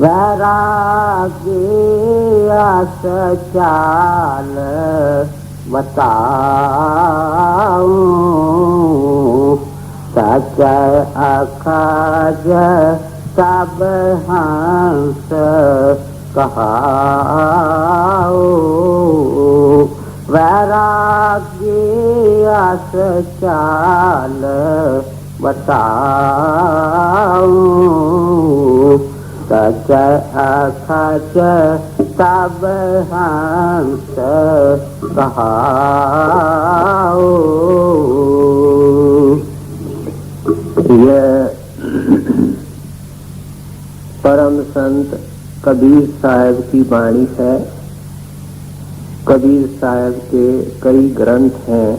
वैराग्य सचाल बताऊं, सच अखज सब हंस कहाओ। वैराग्य सचाल बताऊं, सच अखज सब हंस कहाओ। यह परम संत कबीर साहब की वाणी है। कबीर साहब के कई ग्रंथ हैं,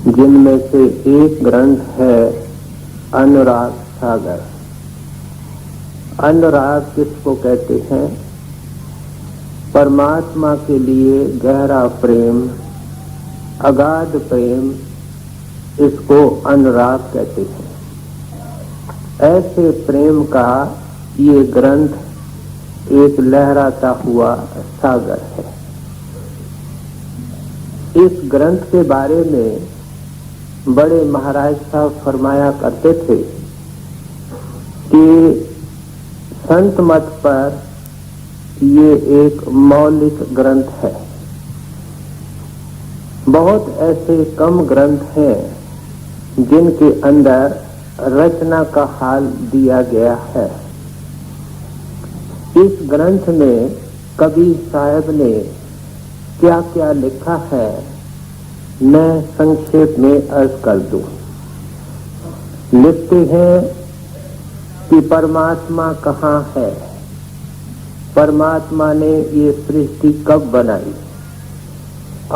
जिनमें से एक ग्रंथ है अनुराग सागर। अनुराग किसको कहते हैं? परमात्मा के लिए गहरा प्रेम, अगाध प्रेम, इसको अनुराग कहते हैं। ऐसे प्रेम का ये ग्रंथ एक लहराता हुआ सागर है। इस ग्रंथ के बारे में बड़े महाराज साहब फरमाया करते थे कि संत मत पर ये एक मौलिक ग्रंथ है। बहुत ऐसे कम ग्रंथ हैं जिनके अंदर रचना का हाल दिया गया है। इस ग्रंथ में कबीर साहब ने क्या क्या लिखा है, मैं संक्षेप में अर्ज कर दूं। लिखते हैं कि परमात्मा कहाँ है, परमात्मा ने ये सृष्टि कब बनाई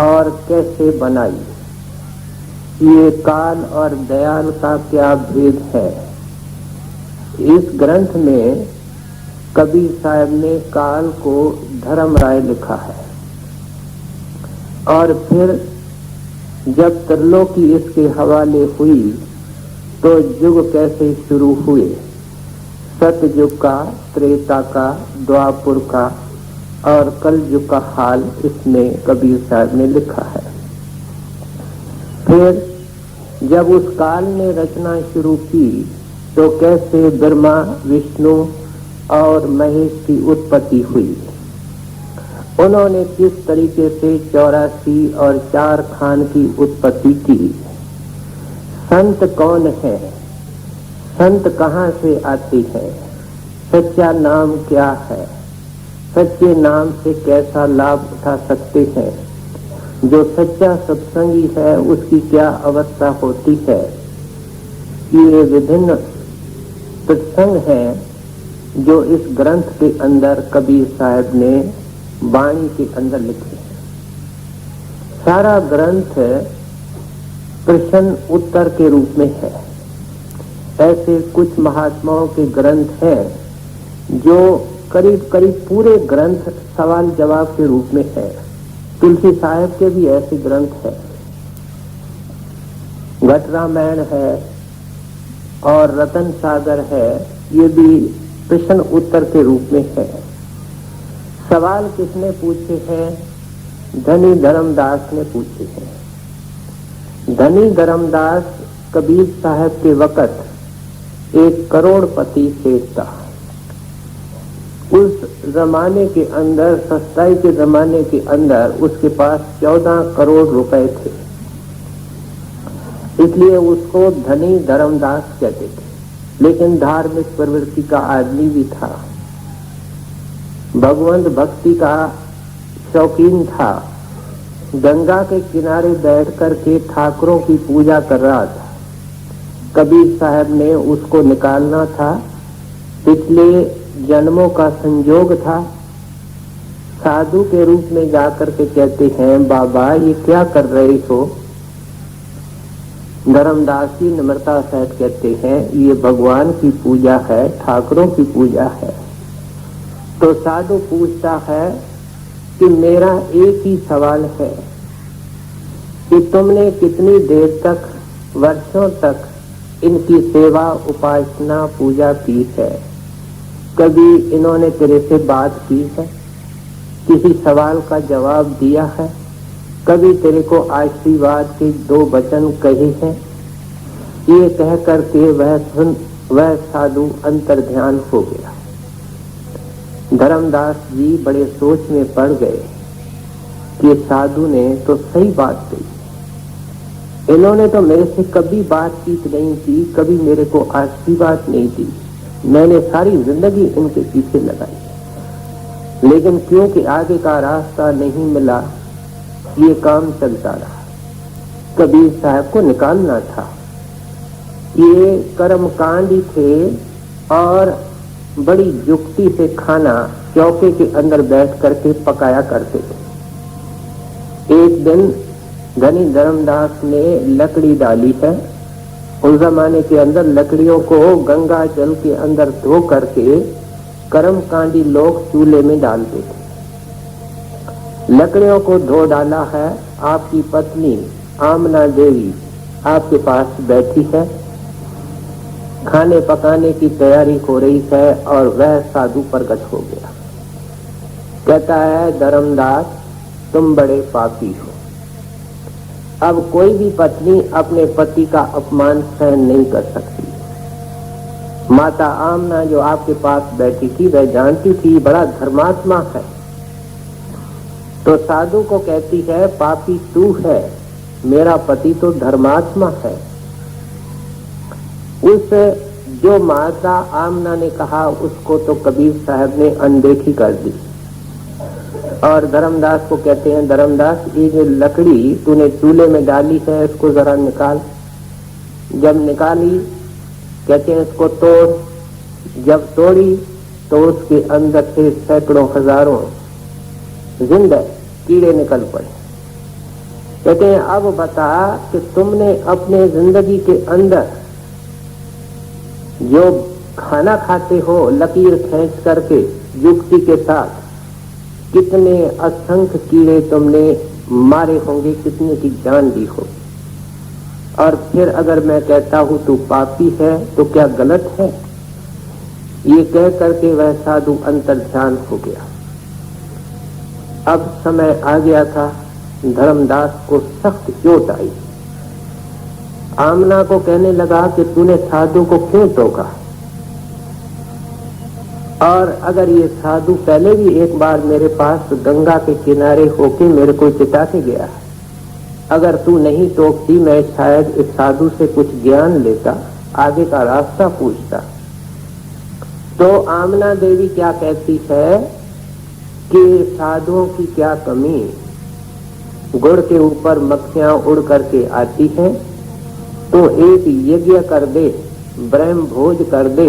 और कैसे बनाई, ये काल और दयाल का क्या भेद है। इस ग्रंथ में कबीर साहब ने काल को धर्म राय लिखा है, और फिर जब त्रिलोकी इसके हवाले हुई तो युग कैसे शुरू हुए, सतयुग का, त्रेता का, द्वापुर का और कलयुग का हाल इसमें कबीर साहब ने लिखा है। फिर जब उस काल ने रचना शुरू की तो कैसे ब्रह्मा, विष्णु और महेश की उत्पत्ति हुई, उन्होंने किस तरीके से 84 और 4 खान की उत्पत्ति की, संत कौन है, संत कहाँ से आते हैं, सच्चा नाम क्या है, सच्चे नाम से कैसा लाभ उठा सकते हैं, जो सच्चा सत्संगी है उसकी क्या अवस्था होती है। ये विभिन्न प्रसंग हैं जो इस ग्रंथ के अंदर कबीर साहब ने वाणी के अंदर लिखे हैं। सारा ग्रंथ प्रश्न उत्तर के रूप में है। ऐसे कुछ महात्माओं के ग्रंथ हैं जो करीब करीब पूरे ग्रंथ सवाल जवाब के रूप में है। तुलसी साहब के भी ऐसे ग्रंथ है, घट रामायण है और रतन सागर है, ये भी प्रश्न उत्तर के रूप में है। सवाल किसने पूछे हैं? धनी धर्मदास ने पूछे हैं। धनी धर्मदास कबीर साहब के वक़्त एक करोड़पति सेठ था। उस जमाने के अंदर, सस्ताई के जमाने के अंदर उसके पास 14 करोड़ रुपए थे, इसलिए उसको धनी धर्मदास कहते थे। लेकिन धार्मिक प्रवृत्ति का आदमी भी था, भगवंत भक्ति का शौकीन था। गंगा के किनारे बैठ कर के ठाकुरों की पूजा कर रहा था। कबीर साहब ने उसको निकालना था, पिछले जन्मों का संयोग था। साधु के रूप में जाकर के कहते हैं, बाबा ये क्या कर रहे हो? धर्मदास जी नम्रता सहित कहते हैं, ये भगवान की पूजा है, ठाकुरों की पूजा है। तो साधु पूछता है कि मेरा एक ही सवाल है कि तुमने कितनी देर तक, वर्षों तक इनकी सेवा, उपासना, पूजा की है? कभी इन्होंने तेरे से बात की है, किसी सवाल का जवाब दिया है, कभी तेरे को आशीर्वाद के 2 वचन कहे हैं? ये कह करके वह साधु अंतर्ध्यान हो गया। धर्मदास जी बड़े सोच में पड़ गए कि साधु ने तो सही बात कही। इन्होंने तो मेरे से कभी बातचीत नहीं की, कभी मेरे को आशीर्वाद नहीं दी। मैंने सारी जिंदगी इनके पीछे लगाई, लेकिन क्योंकि आगे का रास्ता नहीं मिला, ये काम चलता रहा। कबीर साहब को निकालना था। ये कर्मकांडी थे और बड़ी युक्ति से खाना चौके के अंदर बैठ करके पकाया करते थे। एक दिन धनी धर्मदास ने लकड़ी डाली है। उस जमाने के अंदर लकड़ियों को गंगा जल के अंदर धो करके कर्मकांडी लोग चूल्हे में डालते थे। लकड़ियों को धो डाला है। आपकी पत्नी आमना देवी आपके पास बैठी है, खाने पकाने की तैयारी हो रही है और वह साधु प्रकट हो गया। कहता है, धर्मदास तुम बड़े पापी हो। अब कोई भी पत्नी अपने पति का अपमान सहन नहीं कर सकती। माता आमना जो आपके पास बैठी थी वह जानती थी बड़ा धर्मात्मा है, तो साधु को कहती है, पापी तू है, मेरा पति तो धर्मात्मा है। उस जो माता आमना ने कहा उसको तो कबीर साहब ने अनदेखी कर दी और धर्मदास को कहते हैं, धर्मदास ये जो लकड़ी तूने चूल्हे में डाली है इसको जरा निकाल। जब निकाली, कहते हैं इसको तोड़। जब तोड़ी तो उसके अंदर से सैकड़ों हजारों जिंदा कीड़े निकल पड़े। कहते हैं, अब बता कि तुमने अपने जिंदगी के अंदर जो खाना खाते हो लकीर खींच करके युक्ति के साथ, कितने असंख्य कीड़े तुमने मारे होंगे, कितने की जान दी हो। और फिर अगर मैं कहता हूं तू पापी है तो क्या गलत है? ये कह करके वह साधु अंतर्ध्यान हो गया। अब समय आ गया था, धर्मदास को सख्त चोट आई। आमना को कहने लगा कि तूने साधु को क्यों टोका? और अगर ये साधु पहले भी एक बार मेरे पास गंगा के किनारे होके मेरे को चिता के गया, अगर तू नहीं टोकती मैं शायद इस साधु से कुछ ज्ञान लेता, आगे का रास्ता पूछता। तो आमना देवी क्या कहती है कि साधुओं की क्या कमी, गुड़ के ऊपर मक्खियां उड़ करके आती हैं, तो एक यज्ञ कर दे, ब्रह्म भोज कर दे,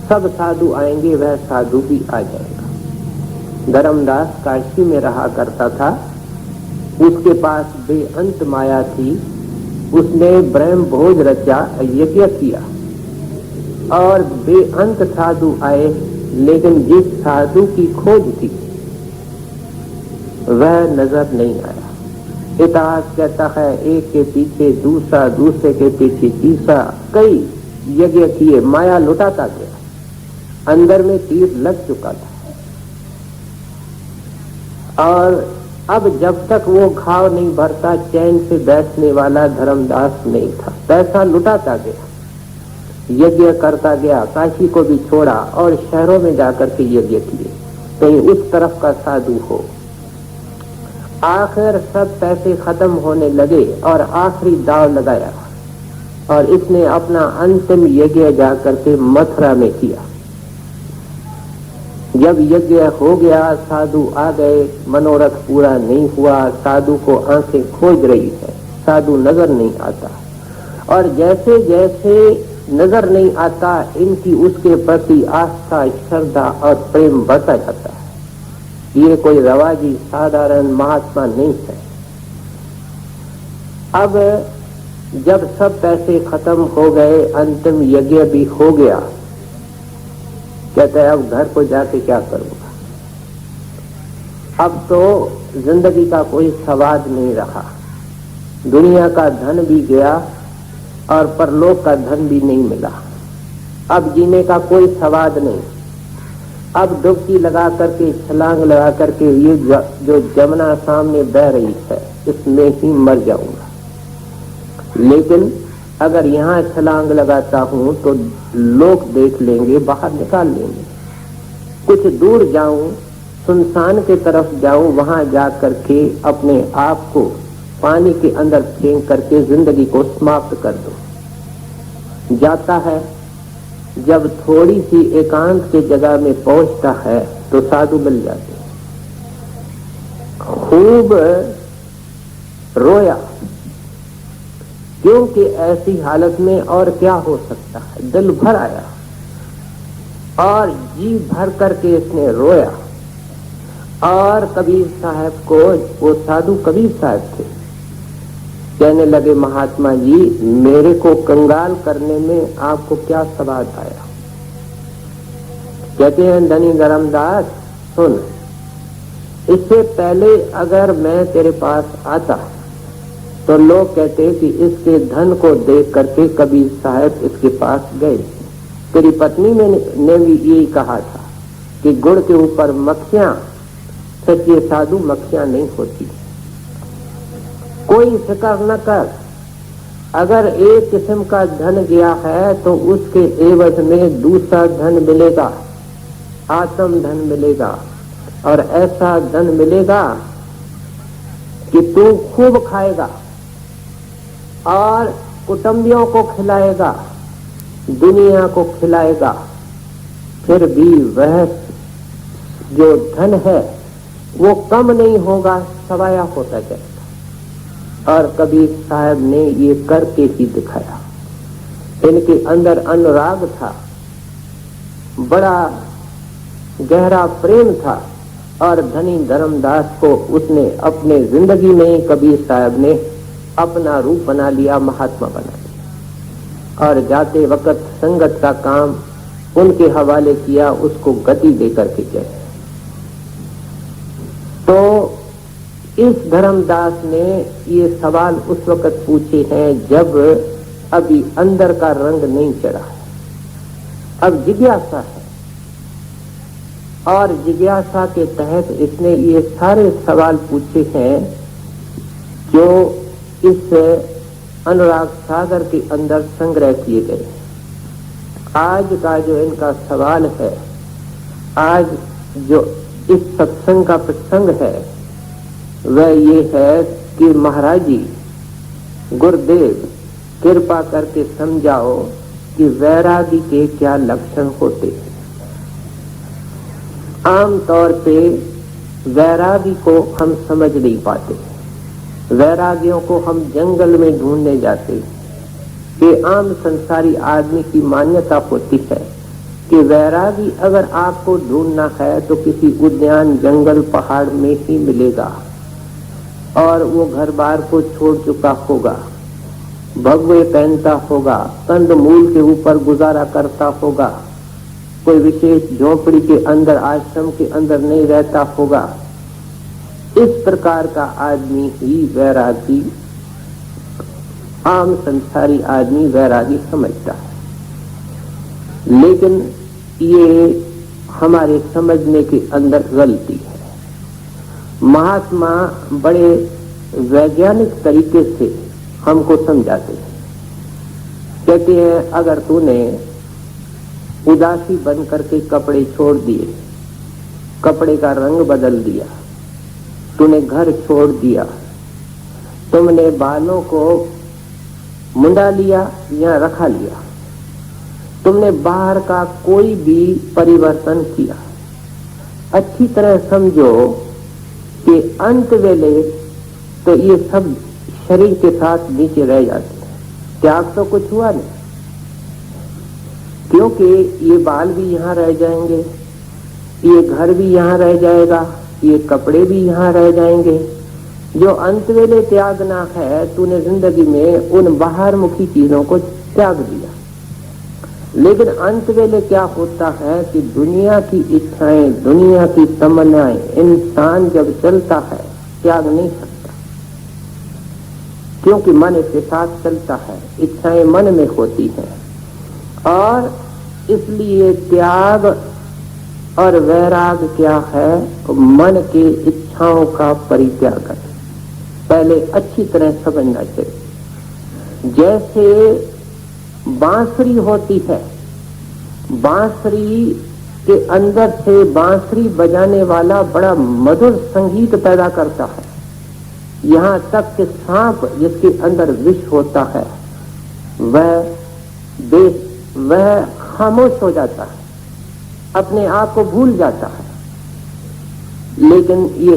सब साधु आएंगे, वह साधु भी आ जाएगा। धर्मदास काशी में रहा करता था, उसके पास बेअंत माया थी। उसने ब्रह्म भोज रचा, यज्ञ किया और बेअंत साधु आए, लेकिन जिस साधु की खोज थी वह नजर नहीं आया। इतिहास कहता है, एक के पीछे दूसरा, दूसरे के पीछे तीसरा, कई यज्ञ किए, माया लुटाता गया, अंदर में तीर लग चुका था। और अब जब तक वो घाव नहीं भरता, चैन से बैठने वाला धर्मदास नहीं था। पैसा लुटाता गया, यज्ञ करता गया, काशी को भी छोड़ा और शहरों में जाकर के यज्ञ किए, कहीं उस तरफ का साधु हो। आखिर सब पैसे खत्म होने लगे और आखिरी दाव लगाया और इसने अपना अंतिम यज्ञ जाकर के मथुरा में किया। जब यज्ञ हो गया, साधु आ गए, मनोरथ पूरा नहीं हुआ, साधु को आंखें खोज रही है, साधु नजर नहीं आता और जैसे जैसे नजर नहीं आता, इनकी उसके प्रति आस्था, श्रद्धा और प्रेम बढ़ता जाता है। ये कोई रवाजी साधारण महात्मा नहीं है। अब जब सब पैसे खत्म हो गए, अंतिम यज्ञ भी हो गया, कहते हैं अब घर को जाके क्या करूंगा? अब तो जिंदगी का कोई स्वाद नहीं रहा, दुनिया का धन भी गया और परलोक का धन भी नहीं मिला। अब जीने का कोई स्वाद नहीं, अब डुबकी लगा करके, छलांग लगा करके ये जो जमुना सामने बह रही है इसमें ही मर जाऊंगा। लेकिन अगर यहाँ छलांग लगाता हूं तो लोग देख लेंगे, बाहर निकाल लेंगे। कुछ दूर जाऊं, सुनसान के तरफ जाऊं, वहां जा करके अपने आप को पानी के अंदर फेंक करके जिंदगी को समाप्त कर दो। जाता है, जब थोड़ी सी एकांत की जगह में पहुंचता है तो साधु मिल जाते हैं। खूब रोया, क्योंकि ऐसी हालत में और क्या हो सकता है। दिल भर आया और जी भर करके इसने रोया। और कबीर साहब को, वो साधु कबीर साहब थे, कहने लगे, महात्मा जी मेरे को कंगाल करने में आपको क्या सवाद आया? कहते हैं, धनी धर्मदास सुन, इससे पहले अगर मैं तेरे पास आता तो लोग कहते कि इसके धन को देख करके कबीर साहब इसके पास गए। तेरी पत्नी ने भी यही कहा था कि गुड़ के ऊपर मक्खियां, सच्चे साधु मक्खियां नहीं होती। कोई फिक्र न कर, अगर एक किस्म का धन गया है तो उसके एवज में दूसरा धन मिलेगा, आत्म धन मिलेगा। और ऐसा धन मिलेगा कि तू खूब खाएगा और कुटुंबियों को खिलाएगा, दुनिया को खिलाएगा, फिर भी वह जो धन है वो कम नहीं होगा, सवाया होता जाएगा। और कबीर साहब ने ये करके ही दिखाया। इनके अंदर अनुराग था, बड़ा गहरा प्रेम था, और धनी धर्मदास को उसने अपने जिंदगी में, कबीर साहब ने अपना रूप बना लिया, महात्मा बना लिया। और जाते वक्त संगत का काम उनके हवाले किया, उसको गति देकर के गए। तो इस धर्मदास ने ये सवाल उस वक्त पूछे हैं जब अभी अंदर का रंग नहीं चढ़ा है, अब जिज्ञासा है। और जिज्ञासा के तहत इसने ये सारे सवाल पूछे हैं जो इस अनुराग सागर के अंदर संग्रह किए गए। आज का जो इनका सवाल है, आज जो इस सत्संग का प्रसंग है, वह ये है कि महाराज जी, गुरुदेव कृपा करके समझाओ कि वैरागी के क्या लक्षण होते हैं। आम तौर पे वैरागी को हम समझ नहीं पाते। वैरागियों को हम जंगल में ढूंढने जाते। ये आम संसारी आदमी की मान्यता होती है कि वैरागी अगर आपको ढूंढना है तो किसी उद्यान, जंगल, पहाड़ में ही मिलेगा, और वो घर बार को छोड़ चुका होगा, भगवे पहनता होगा, कंद मूल के ऊपर गुजारा करता होगा, कोई विशेष झोपड़ी के अंदर, आश्रम के अंदर नहीं रहता होगा। इस प्रकार का आदमी ही वैरागी, आम संसारी आदमी वैरागी समझता है। लेकिन ये हमारे समझने के अंदर गलती है। महात्मा बड़े वैज्ञानिक तरीके से हमको समझाते हैं। कहते हैं, अगर तूने उदासी बन करके कपड़े छोड़ दिए, कपड़े का रंग बदल दिया, तूने घर छोड़ दिया, तुमने बालों को मुंडा लिया या रखा लिया, तुमने बाहर का कोई भी परिवर्तन किया, अच्छी तरह समझो कि अंत वेले तो ये सब शरीर के साथ नीचे रह जाते हैं। त्याग तो कुछ हुआ नहीं, क्योंकि ये बाल भी यहाँ रह जाएंगे, ये घर भी यहाँ रह जाएगा, ये कपड़े भी यहाँ रह जाएंगे। जो अंत वेले त्यागना है, तूने जिंदगी में उन बाहर मुखी चीजों को त्याग दिया। लेकिन अंत वेले क्या होता है कि दुनिया की इच्छाएं, दुनिया की तमन्नाएं इंसान जब चलता है त्याग नहीं सकता, क्योंकि मन इसके साथ चलता है, इच्छाएं मन में होती हैं। और इसलिए त्याग और वैराग क्या है? मन के इच्छाओं का परित्याग है। पहले अच्छी तरह समझना चाहिए। जैसे बांसुरी होती है, बांसुरी के अंदर से बांसुरी बजाने वाला बड़ा मधुर संगीत पैदा करता है, यहाँ तक कि सांप जिसके अंदर विष होता है वह खामोश हो जाता है, अपने आप को भूल जाता है। लेकिन ये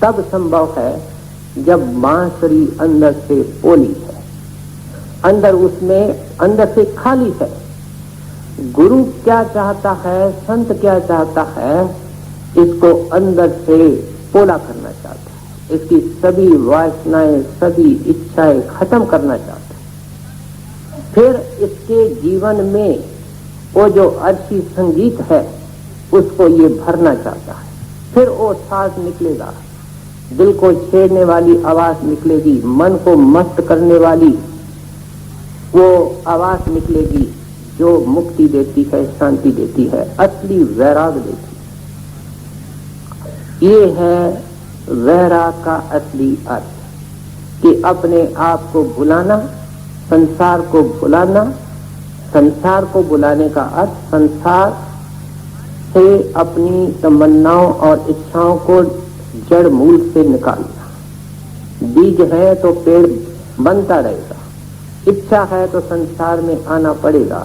तब संभव है जब बांसुरी अंदर से पोली है, अंदर से खाली है। गुरु क्या चाहता है, संत क्या चाहता है? इसको अंदर से पोला करना चाहता है, इसकी सभी वासनाएं, सभी इच्छाएं खत्म करना चाहता है। फिर इसके जीवन में वो जो अर्शी संगीत है उसको ये भरना चाहता है। फिर वो सांस निकलेगा, दिल को छेड़ने वाली आवाज निकलेगी, मन को मस्त करने वाली वो आवाज निकलेगी जो मुक्ति देती है, शांति देती है, असली वैराग देती है। ये है वैराग का असली अर्थ कि अपने आप को भुलाना, संसार को भुलाना। संसार को भुलाने का अर्थ संसार से अपनी तमन्नाओं और इच्छाओं को जड़ मूल से निकालना। बीज है तो पेड़ बनता रहेगा, इच्छा है तो संसार में आना पड़ेगा।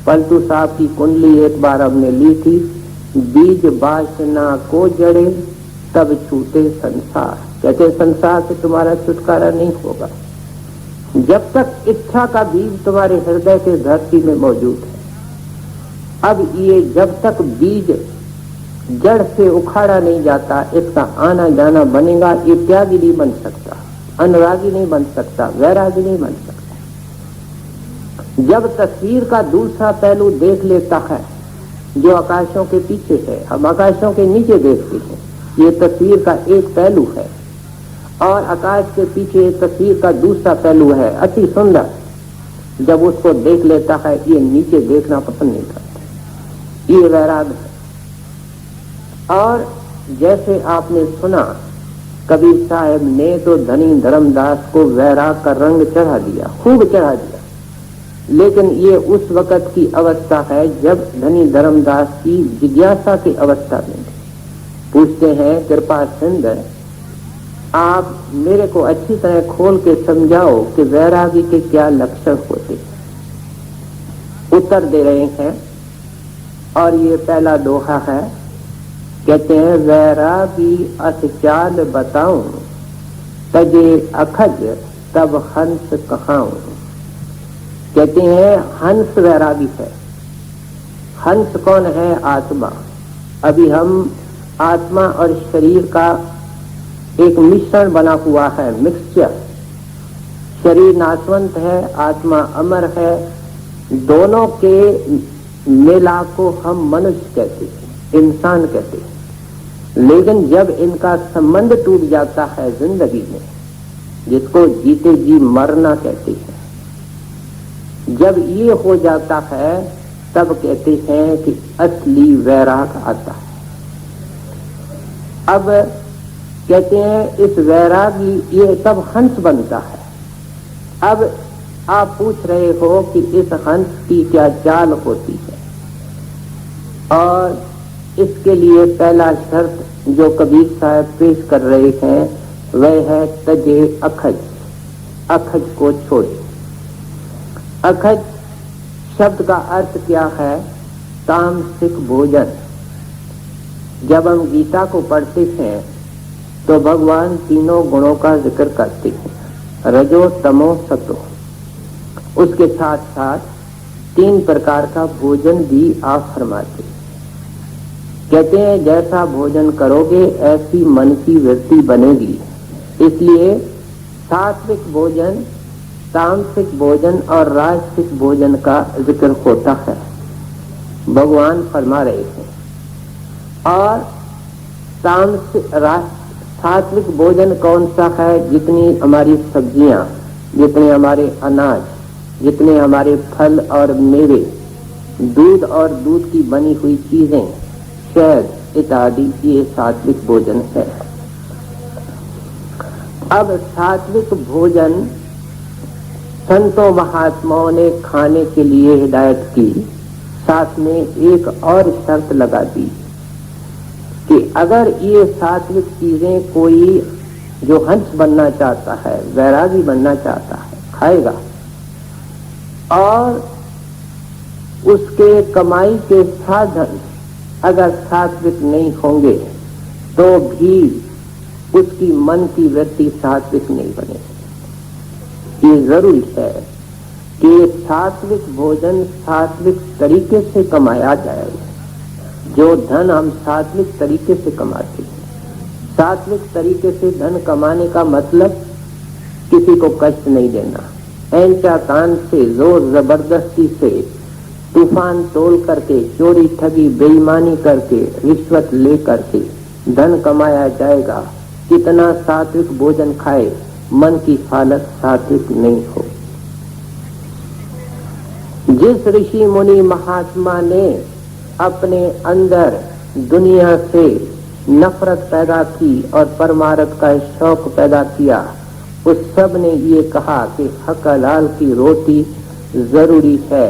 पलटू साहब की कुंडली एक बार हमने ली थी, बीज वासना को जड़े तब छूटे संसार। कहते संसार से तुम्हारा छुटकारा नहीं होगा जब तक इच्छा का बीज तुम्हारे हृदय के धरती में मौजूद है। अब ये जब तक बीज जड़ से उखाड़ा नहीं जाता, इसका आना जाना बनेगा। ये त्यागी नहीं बन सकता, अनुरागी नहीं बन सकता, वैरागी नहीं बन सकता। जब तस्वीर का दूसरा पहलू देख लेता है जो आकाशों के पीछे है, हम आकाशों के नीचे देखते हैं, ये तस्वीर का एक पहलू है और आकाश के पीछे तस्वीर का दूसरा पहलू है अति सुंदर। जब उसको देख लेता है, ये नीचे देखना पसंद नहीं करता, ये वैराग है। और जैसे आपने सुना, कबीर साहब ने तो धनी धर्मदास को वैराग का रंग चढ़ा दिया, खूब चढ़ा दिया। लेकिन ये उस वक्त की अवस्था है जब धनी धर्मदास की जिज्ञासा की अवस्था में थे। पूछते हैं, कृपा सिंध आप मेरे को अच्छी तरह खोल के समझाओ कि वैरागी के क्या लक्षण होते हैं। उत्तर दे रहे हैं और ये पहला दोहा है। कहते हैं, वैरागी अतिचाल बताऊं, तजे अखज तब हंस कहाऊं। कहते हैं हंस वैरागी है। हंस कौन है? आत्मा। अभी हम आत्मा और शरीर का एक मिश्रण बना हुआ है, मिक्सचर। शरीर नाशवंत है, आत्मा अमर है। दोनों के मेला को हम मनुष्य कहते हैं, इंसान कहते हैं। लेकिन जब इनका संबंध टूट जाता है जिंदगी में, जिसको जीते जी मरना कहते हैं, जब ये हो जाता है तब कहते हैं कि असली वैराग आता है। अब कहते हैं इस वैरागी ये तब हंस बनता है। अब आप पूछ रहे हो कि इस हंस की क्या चाल होती है, और इसके लिए पहला शर्त जो कबीर साहब पेश कर रहे हैं वह है तजे अखज, अखज को छोड़े। अखज शब्द का अर्थ क्या है? तामसिक भोजन। जब हम गीता को पढ़ते हैं तो भगवान तीनों गुणों का जिक्र करते हैं, रजो तमो सतो। उसके साथ साथ 3 प्रकार का भोजन भी आप फरमाते हैं। कहते हैं जैसा भोजन करोगे ऐसी मन की वृत्ति बनेगी। इसलिए सात्विक भोजन, तामसिक भोजन और राजसिक भोजन का जिक्र होता है, भगवान फरमा रहे हैं। और सात्विक भोजन कौन सा है? जितनी हमारी सब्जियां, जितने हमारे अनाज, जितने हमारे फल और मेवे, दूध और दूध की बनी हुई चीजें, शहद इत्यादि ये सात्विक भोजन है। अब सात्विक भोजन संतों महात्माओं ने खाने के लिए हिदायत की, साथ में एक और शर्त लगा दी कि अगर ये सात्विक चीजें कोई जो हंस बनना चाहता है, वैरागी बनना चाहता है, खाएगा और उसके कमाई के साधन अगर सात्विक नहीं होंगे तो भी उसकी मन की वृत्ति सात्विक नहीं बनेगी। ये जरूरी है कि सात्विक भोजन सात्विक तरीके से कमाया जाए। जो धन हम सात्विक तरीके से कमाते हैं, सात्विक तरीके से धन कमाने का मतलब किसी को कष्ट नहीं देना, ऐंचा तान से, जोर जबरदस्ती से, तूफान तोल करके, चोरी ठगी बेईमानी करके, रिश्वत ले करके धन कमाया जाएगा। कितना सात्विक भोजन खाए, मन की हालत सात्विक नहीं हो। जिस ऋषि मुनि महात्मा ने अपने अंदर दुनिया से नफरत पैदा की और परमार्थ का शौक पैदा किया, उस सब ने ये कहा कि हक हलाल की रोटी जरूरी है,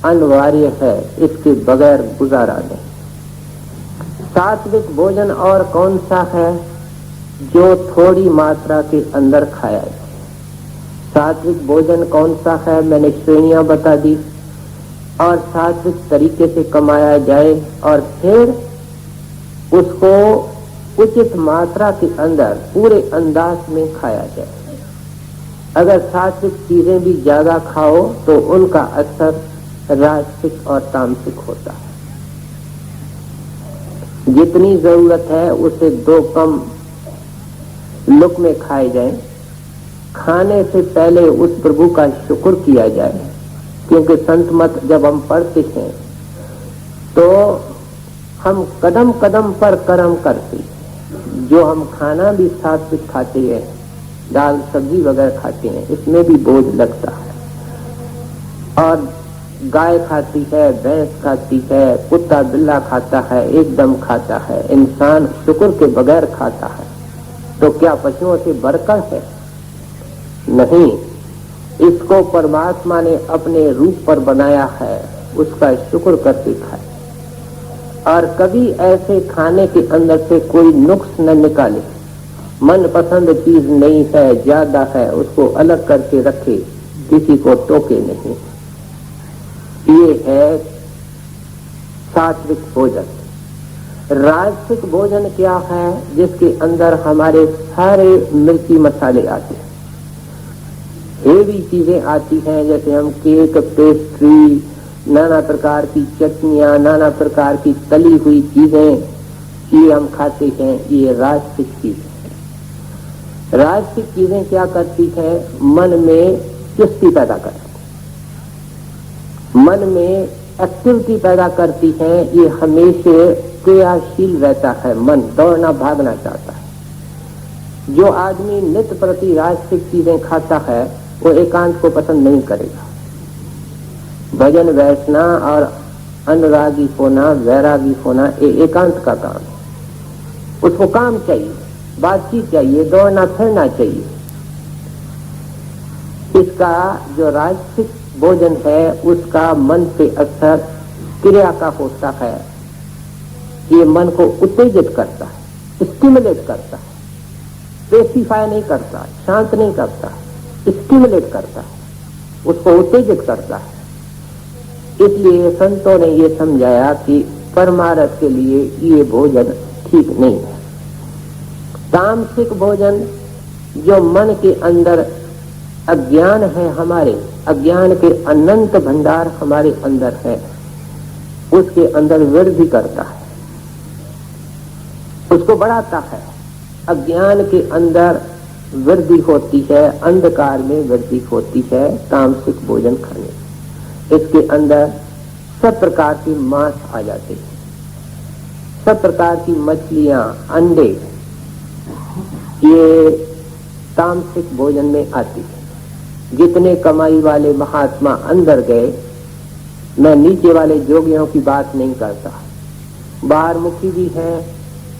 अनिवार्य है, इसके बगैर गुजारा नहीं। सात्विक भोजन और कौन सा है? जो थोड़ी मात्रा के अंदर खाया जाए। सात्विक भोजन कौन सा है? मैंने श्रेणियां बता दी। और सात्विक तरीके से कमाया जाए और फिर उसको उचित मात्रा के अंदर पूरे अंदाज में खाया जाए। अगर सात्विक चीजें भी ज्यादा खाओ तो उनका असर राजसिक और तामसिक होता है। जितनी जरूरत है उसे 2 कम लुक में खाए जाए। खाने से पहले उस प्रभु का शुक्र किया जाए, क्योंकि संत मत जब हम पढ़ते हैं तो हम कदम कदम पर कर्म करते हैं। जो हम खाना भी सात्विक खाते हैं, दाल सब्जी वगैरह खाते हैं, इसमें भी बोझ लगता है। और गाय खाती है, भैंस खाती है, कुत्ता बिल्ला खाता है, एकदम खाता है, इंसान शुक्र के बगैर खाता है। तो क्या पशुओं से बढ़कर है? नहीं। इसको परमात्मा ने अपने रूप पर बनाया है, उसका शुक्र करके खाए। और कभी ऐसे खाने के अंदर से कोई नुक्स न निकाले। मन पसंद चीज नहीं है, ज्यादा है, उसको अलग करके रखे, किसी को टोके नहीं। ये है सात्विक भोजन। राजसिक भोजन क्या है? जिसके अंदर हमारे सारे मिर्ची मसाले आते हैं, हेवी चीजें आती हैं, जैसे हम केक, पेस्ट्री, नाना प्रकार की चटनियां, नाना प्रकार की तली हुई चीजें ये हम खाते हैं। ये राजसिक चीजें हैं। राजसिक चीजें क्या करती हैं? मन में चुस्ती पैदा करती, मन में एक्टिविटी पैदा करती है। ये हमेशा क्रियाशील रहता है, मन दौड़ना भागना चाहता है। जो आदमी नित्य प्रति राजसिक चीजें खाता है वो एकांत को पसंद नहीं करेगा। भजन वैष्णा और अनुरागी होना, वैरागी होना ये एकांत का काम है। उसको काम चाहिए, बातचीत चाहिए, दौड़ना फिरना चाहिए। इसका जो राजसिक भोजन है उसका मन पे असर क्रिया का होता है। ये मन को उत्तेजित करता है, स्टिमुलेट करता है, पेसिफाई नहीं करता, शांत नहीं करता, स्टिमुलेट करता है, उसको उत्तेजित करता है। इसलिए संतों ने ये समझाया कि परमार्थ के लिए ये भोजन ठीक नहीं है। तामसिक भोजन जो मन के अंदर अज्ञान है, हमारे अज्ञान के अनंत भंडार हमारे अंदर है, उसके अंदर वृद्धि करता है, उसको बढ़ाता है। अज्ञान के अंदर वृद्धि होती है, अंधकार में वृद्धि होती है तामसिक भोजन खाने। इसके अंदर सब प्रकार की मांस आ जाते हैं, सब प्रकार की मछलियां, अंडे, ये तामसिक भोजन में आती है। जितने कमाई वाले महात्मा अंदर गए, मैं नीचे वाले जोगियों की बात नहीं करता, बाहर मुखी भी हैं,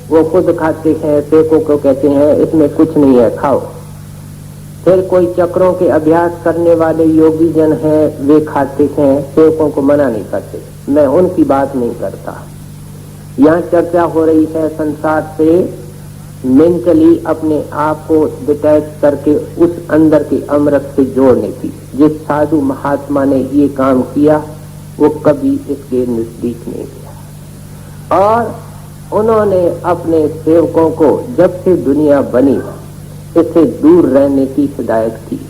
वो खुद खाते हैं, सेवकों को कहते हैं इसमें कुछ नहीं है, खाओ। फिर कोई चक्रों के अभ्यास करने वाले योगी जन हैं, वे खाते हैं, सेवकों को मना नहीं करते। मैं उनकी बात नहीं करता। यहाँ चर्चा हो रही है संसार से मेंटली अपने आप को डिटैच करके उस अंदर के अमृत से जोड़ने की। जिस साधु महात्मा ने ये काम किया वो कभी इसके नजदीक नहीं गया, और उन्होंने अपने सेवकों को जब से दुनिया बनी इससे दूर रहने की हिदायत की।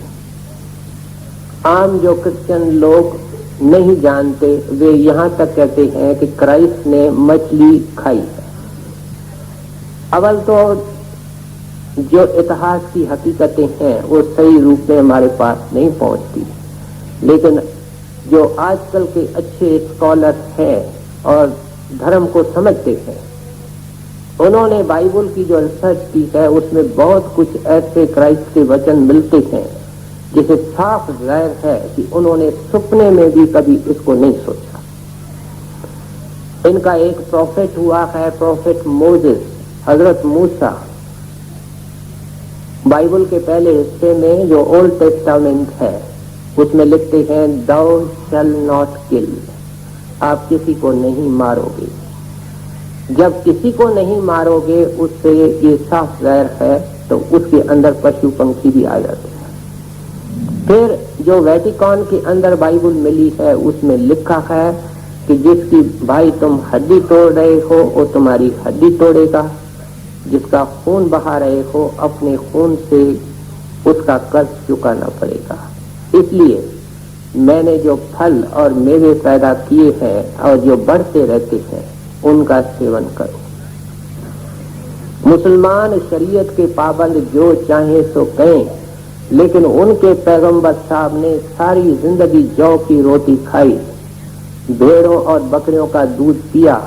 आम जो क्रिश्चियन लोग नहीं जानते, वे यहाँ तक कहते हैं कि क्राइस्ट ने मछली खाई है। अवल तो जो इतिहास की हकीकतें हैं वो सही रूप में हमारे पास नहीं पहुंचती, लेकिन जो आजकल के अच्छे स्कॉलर हैं और धर्म को समझते हैं, उन्होंने बाइबल की जो रिसर्च की है उसमें बहुत कुछ ऐसे क्राइस्ट के वचन मिलते हैं जिसे साफ जाहिर है कि उन्होंने सपने में भी कभी इसको नहीं सोचा। इनका एक प्रॉफिट हुआ है, प्रॉफिट मोसेस, हजरत मूसा। बाइबल के पहले हिस्से में जो ओल्ड टेस्टामेंट है उसमें लिखते हैं thou shall not kill, आप किसी को नहीं मारोगे। जब किसी को नहीं मारोगे उससे ये साफ जाहिर है तो उसके अंदर पशु पंखी भी आ जाते हैं। फिर जो वेटिकन के अंदर बाइबल मिली है उसमें लिखा है कि जिसकी भाई तुम हड्डी तोड़ रहे हो वो तुम्हारी हड्डी तोड़ेगा, जिसका खून बहा रहे हो अपने खून से उसका कर्ज चुकाना पड़ेगा। इसलिए मैंने जो फल और मेवे पैदा किए हैं और जो बढ़ते रहते हैं उनका सेवन करो। मुसलमान शरीयत के पाबंद जो चाहे सो कहें, लेकिन उनके पैगंबर साहब ने सारी जिंदगी जौ की रोटी खाई, भेड़ों और बकरियों का दूध पिया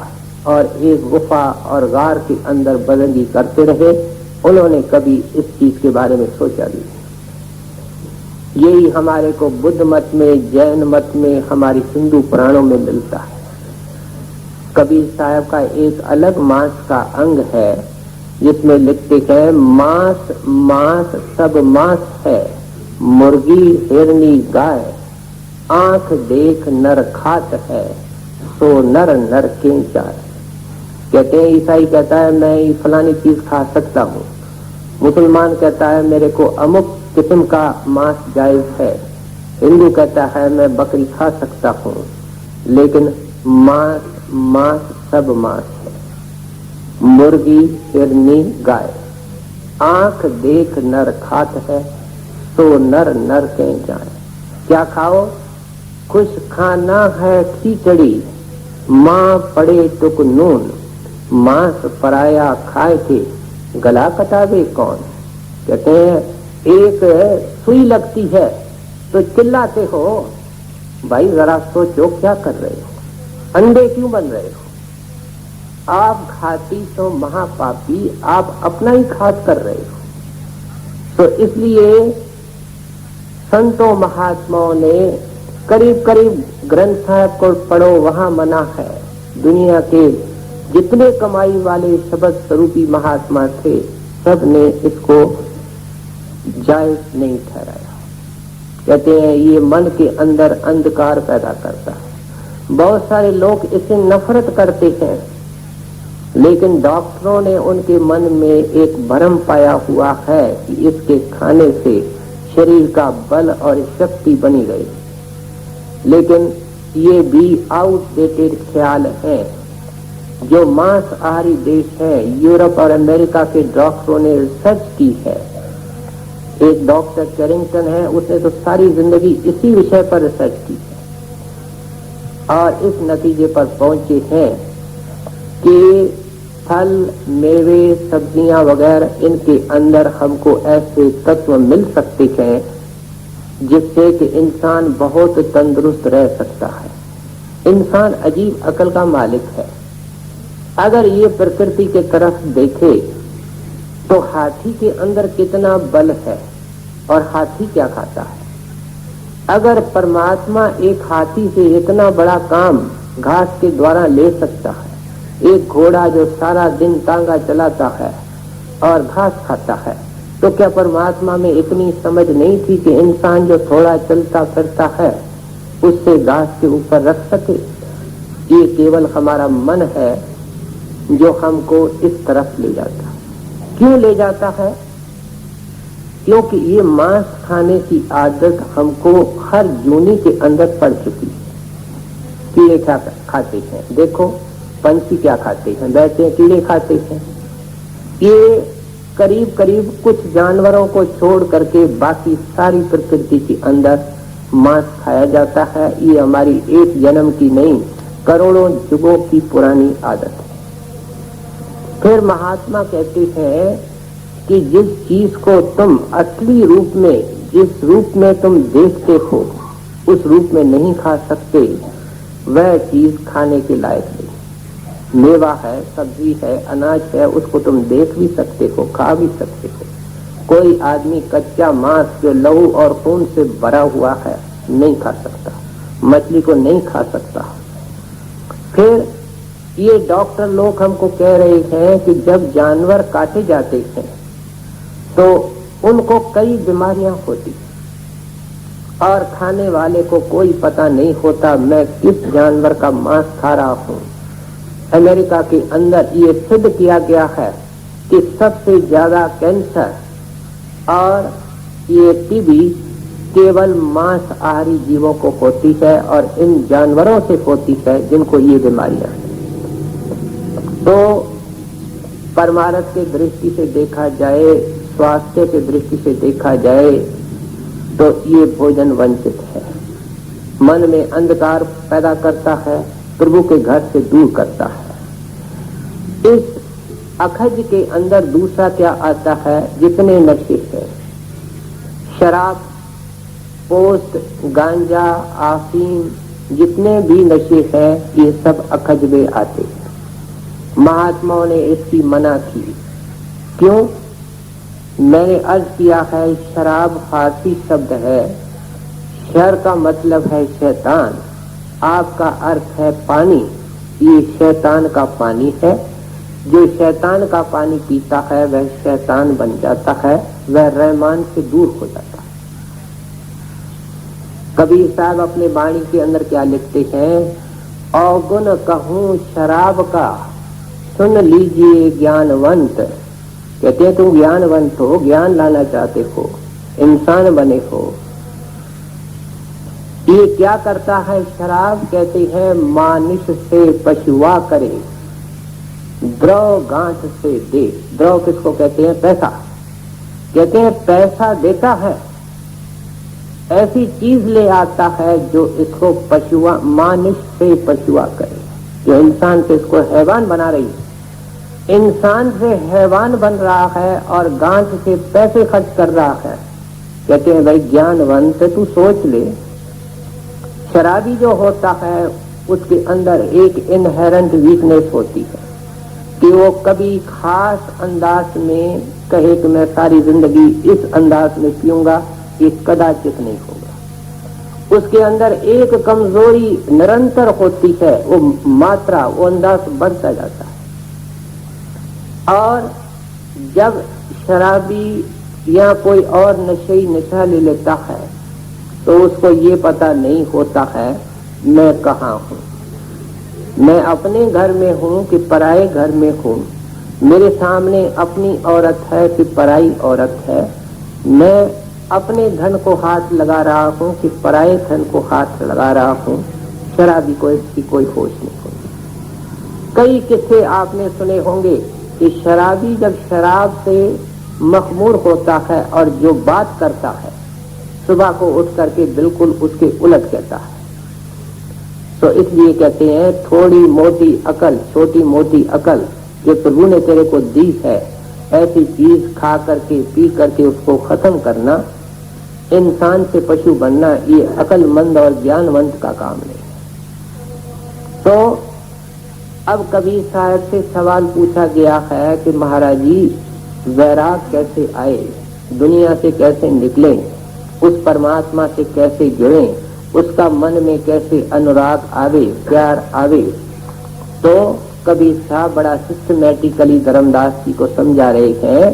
और एक गुफा और गार के अंदर बंदगी करते रहे। उन्होंने कभी इस चीज के बारे में सोचा नहीं। यही हमारे को बुद्ध मत में, जैन मत में, हमारी हिंदू पुराणों में मिलता है। कबीर साहब का एक अलग मांस का अंग है जिसमें लिखते हैं मांस मांस सब मांस है, मुर्गी हिरनी गाय, आंख देख नर खात है, सो नर नर के जाए। कहते हैं ईसाई कहता है मैं फलानी चीज खा सकता हूँ, मुसलमान कहता है मेरे को अमुक किस्म का मांस जायज है, हिंदू कहता है मैं बकरी खा सकता हूँ, लेकिन मांस मांस सब मांस है, मुर्गी हिरनी गाय, आंख देख नर खात है, सो नर नर के जाए। क्या खाओ? कुछ खाना है खिचड़ी, माँ पड़े टुक नून, मांस पराया खाए के गला कटावे कौन। कहते हैं एक सुई लगती है तो चिल्लाते हो, भाई जरा सोचो क्या कर रहे हो, अंडे क्यों बन रहे हो? आप घाती तो महापापी, आप अपना ही घात कर रहे हो। तो इसलिए संतों महात्माओं ने करीब करीब ग्रंथ साहब को पढ़ो, वहां मना है। दुनिया के जितने कमाई वाले शब्द स्वरूपी महात्मा थे सब ने इसको जायज नहीं ठहराया। कहते हैं ये मन के अंदर अंधकार पैदा करता है। बहुत सारे लोग इससे नफरत करते हैं, लेकिन डॉक्टरों ने उनके मन में एक भ्रम पाया हुआ है कि इसके खाने से शरीर का बल और शक्ति बनी रहे, लेकिन ये भी आउटडेटेड ख्याल है। जो मांसाहारी देश है, यूरोप और अमेरिका के डॉक्टरों ने रिसर्च की है। एक डॉक्टर कैरिंगटन है, उसने तो सारी जिंदगी इसी विषय पर रिसर्च की है और इस नतीजे पर पहुंचे हैं कि फल मेवे सब्जियां वगैरह इनके अंदर हमको ऐसे तत्व मिल सकते हैं जिससे कि इंसान बहुत तंदुरुस्त रह सकता है। इंसान अजीब अकल का मालिक है। अगर ये प्रकृति के तरफ देखे तो हाथी के अंदर कितना बल है और हाथी क्या खाता है। अगर परमात्मा एक हाथी से इतना बड़ा काम घास के द्वारा ले सकता है एक घोड़ा जो सारा दिन तांगा चलाता है और घास खाता है, तो क्या परमात्मा में इतनी समझ नहीं थी कि इंसान जो थोड़ा चलता फिरता है उससे घास के ऊपर रख सके? ये केवल हमारा मन है जो हमको इस तरफ ले जाता है। क्यों ले जाता है? क्योंकि ये मांस खाने की आदत हमको हर जूनी के अंदर पड़ चुकी है। कीड़े क्या खाते हैं? देखो पंछी क्या खाते हैं, बैठे हैं, कीड़े खाते हैं। ये करीब करीब कुछ जानवरों को छोड़ करके बाकी सारी प्रकृति के अंदर मांस खाया जाता है। ये हमारी एक जन्म की नहीं, करोड़ों युगों की पुरानी आदत है। फिर महात्मा कहते हैं कि जिस चीज को तुम असली रूप में, जिस रूप में तुम देखते हो उस रूप में नहीं खा सकते, वह चीज खाने के लायक नहीं। मेवा है, सब्जी है, अनाज है, उसको तुम देख भी सकते हो, खा भी सकते हो। कोई आदमी कच्चा मांस जो लहू और खून से भरा हुआ है नहीं खा सकता, मछली को नहीं खा सकता। फिर ये डॉक्टर लोग हमको कह रहे हैं कि जब जानवर काटे जाते हैं तो उनको कई बीमारियां होती और खाने वाले को कोई पता नहीं होता मैं किस जानवर का मांस खा रहा हूं। अमेरिका के अंदर ये सिद्ध किया गया है कि सबसे ज्यादा कैंसर और ये टीबी केवल मांसाहारी जीवों को होती है और इन जानवरों से होती है जिनको ये बीमारियां हैं। तो परमार्थ की दृष्टि से देखा जाए, स्वास्थ्य की दृष्टि से देखा जाए तो ये भोजन वंचित है, मन में अंधकार पैदा करता है, प्रभु के घर से दूर करता है। इस अखज के अंदर दूसरा क्या आता है? जितने नशे हैं, शराब, पोस्त, गांजा, आफीम, जितने भी नशे हैं ये सब अखज में आते हैं। महात्माओं ने इसकी मना की। क्यों? मैंने अर्ज किया है, शराब फारसी शब्द है, शर का मतलब है शैतान, आपका अर्थ है पानी। ये शैतान का पानी है। जो शैतान का पानी पीता है वह शैतान बन जाता है, वह रहमान से दूर हो जाता है। कबीर साहब अपने वाणी के अंदर क्या लिखते हैं? अवगुण कहूं शराब का, सुन लीजिए ज्ञानवंत। कहते हैं तुम ज्ञानवंत हो, ज्ञान लाना चाहते हो, इंसान बने हो। ये क्या करता है शराब? कहते हैं मानिश से पशुआ करे, द्रव गांठ से दे। द्रव किसको कहते हैं? पैसा। कहते हैं पैसा देता है, ऐसी चीज ले आता है जो इसको पशुआ, मानिश से पशुआ करे, जो इंसान से इसको हैवान बना रही है। इंसान से हैवान बन रहा है और गांठ से पैसे खर्च कर रहा है। कहते हैं भाई ज्ञानवंत तू सोच ले, शराबी जो होता है उसके अंदर एक इनहेरेंट वीकनेस होती है कि वो कभी खास अंदाज में कहे कि मैं सारी जिंदगी इस अंदाज में पीऊंगा, ये कदाचित नहीं होगा। उसके अंदर एक कमजोरी निरंतर होती है, वो मात्रा, वो अंदाज बढ़ता जाता है। और जब शराबी या कोई और नशेई नशा ले लेता है तो उसको ये पता नहीं होता है मैं कहाँ हूँ, मैं अपने घर में हूँ कि पराये घर में हूँ, मेरे सामने अपनी औरत है कि पराई औरत है, मैं अपने धन को हाथ लगा रहा हूँ कि पराये धन को हाथ लगा रहा हूँ। शराबी को इसकी कोई होश नहीं होती। कई किस्से आपने सुने होंगे कि शराबी जब शराब से मखमूर होता है और जो बात करता है सुबह को उठ करके बिल्कुल उसके उलट कहता है। तो इसलिए कहते हैं थोड़ी मोटी अकल, छोटी मोटी अकल जो प्रभु ने तेरे को दी है, ऐसी चीज खा करके पी करके उसको खत्म करना, इंसान से पशु बनना, ये अकलमंद और ज्ञानवंत का काम नहीं। तो अब कबीर साहब से सवाल पूछा गया है कि महाराज जी वैराग कैसे आए, दुनिया से कैसे निकले, उस परमात्मा से कैसे जुड़े, उसका मन में कैसे अनुराग आवे, प्यार आवे। तो कबीर साहब बड़ा सिस्टमेटिकली धर्मदास जी को समझा रहे हैं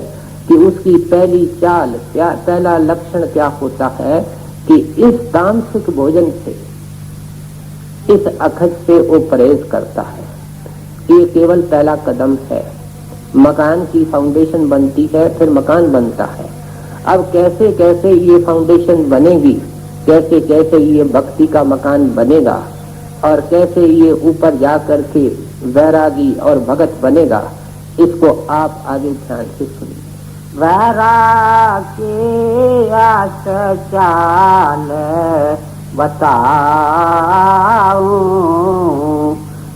कि उसकी पहली चाल पहला लक्षण क्या होता है कि इस तामसिक भोजन से, इस अखज से वो परहेज करता है। ये केवल पहला कदम है। मकान की फाउंडेशन बनती है, फिर मकान बनता है। अब कैसे कैसे ये फाउंडेशन बनेगी, कैसे कैसे ये भक्ति का मकान बनेगा और कैसे ये ऊपर जा करके वैरागी और भगत बनेगा, इसको आप आगे ध्यान से सुनिए। वैरागी आस चाल बताऊं,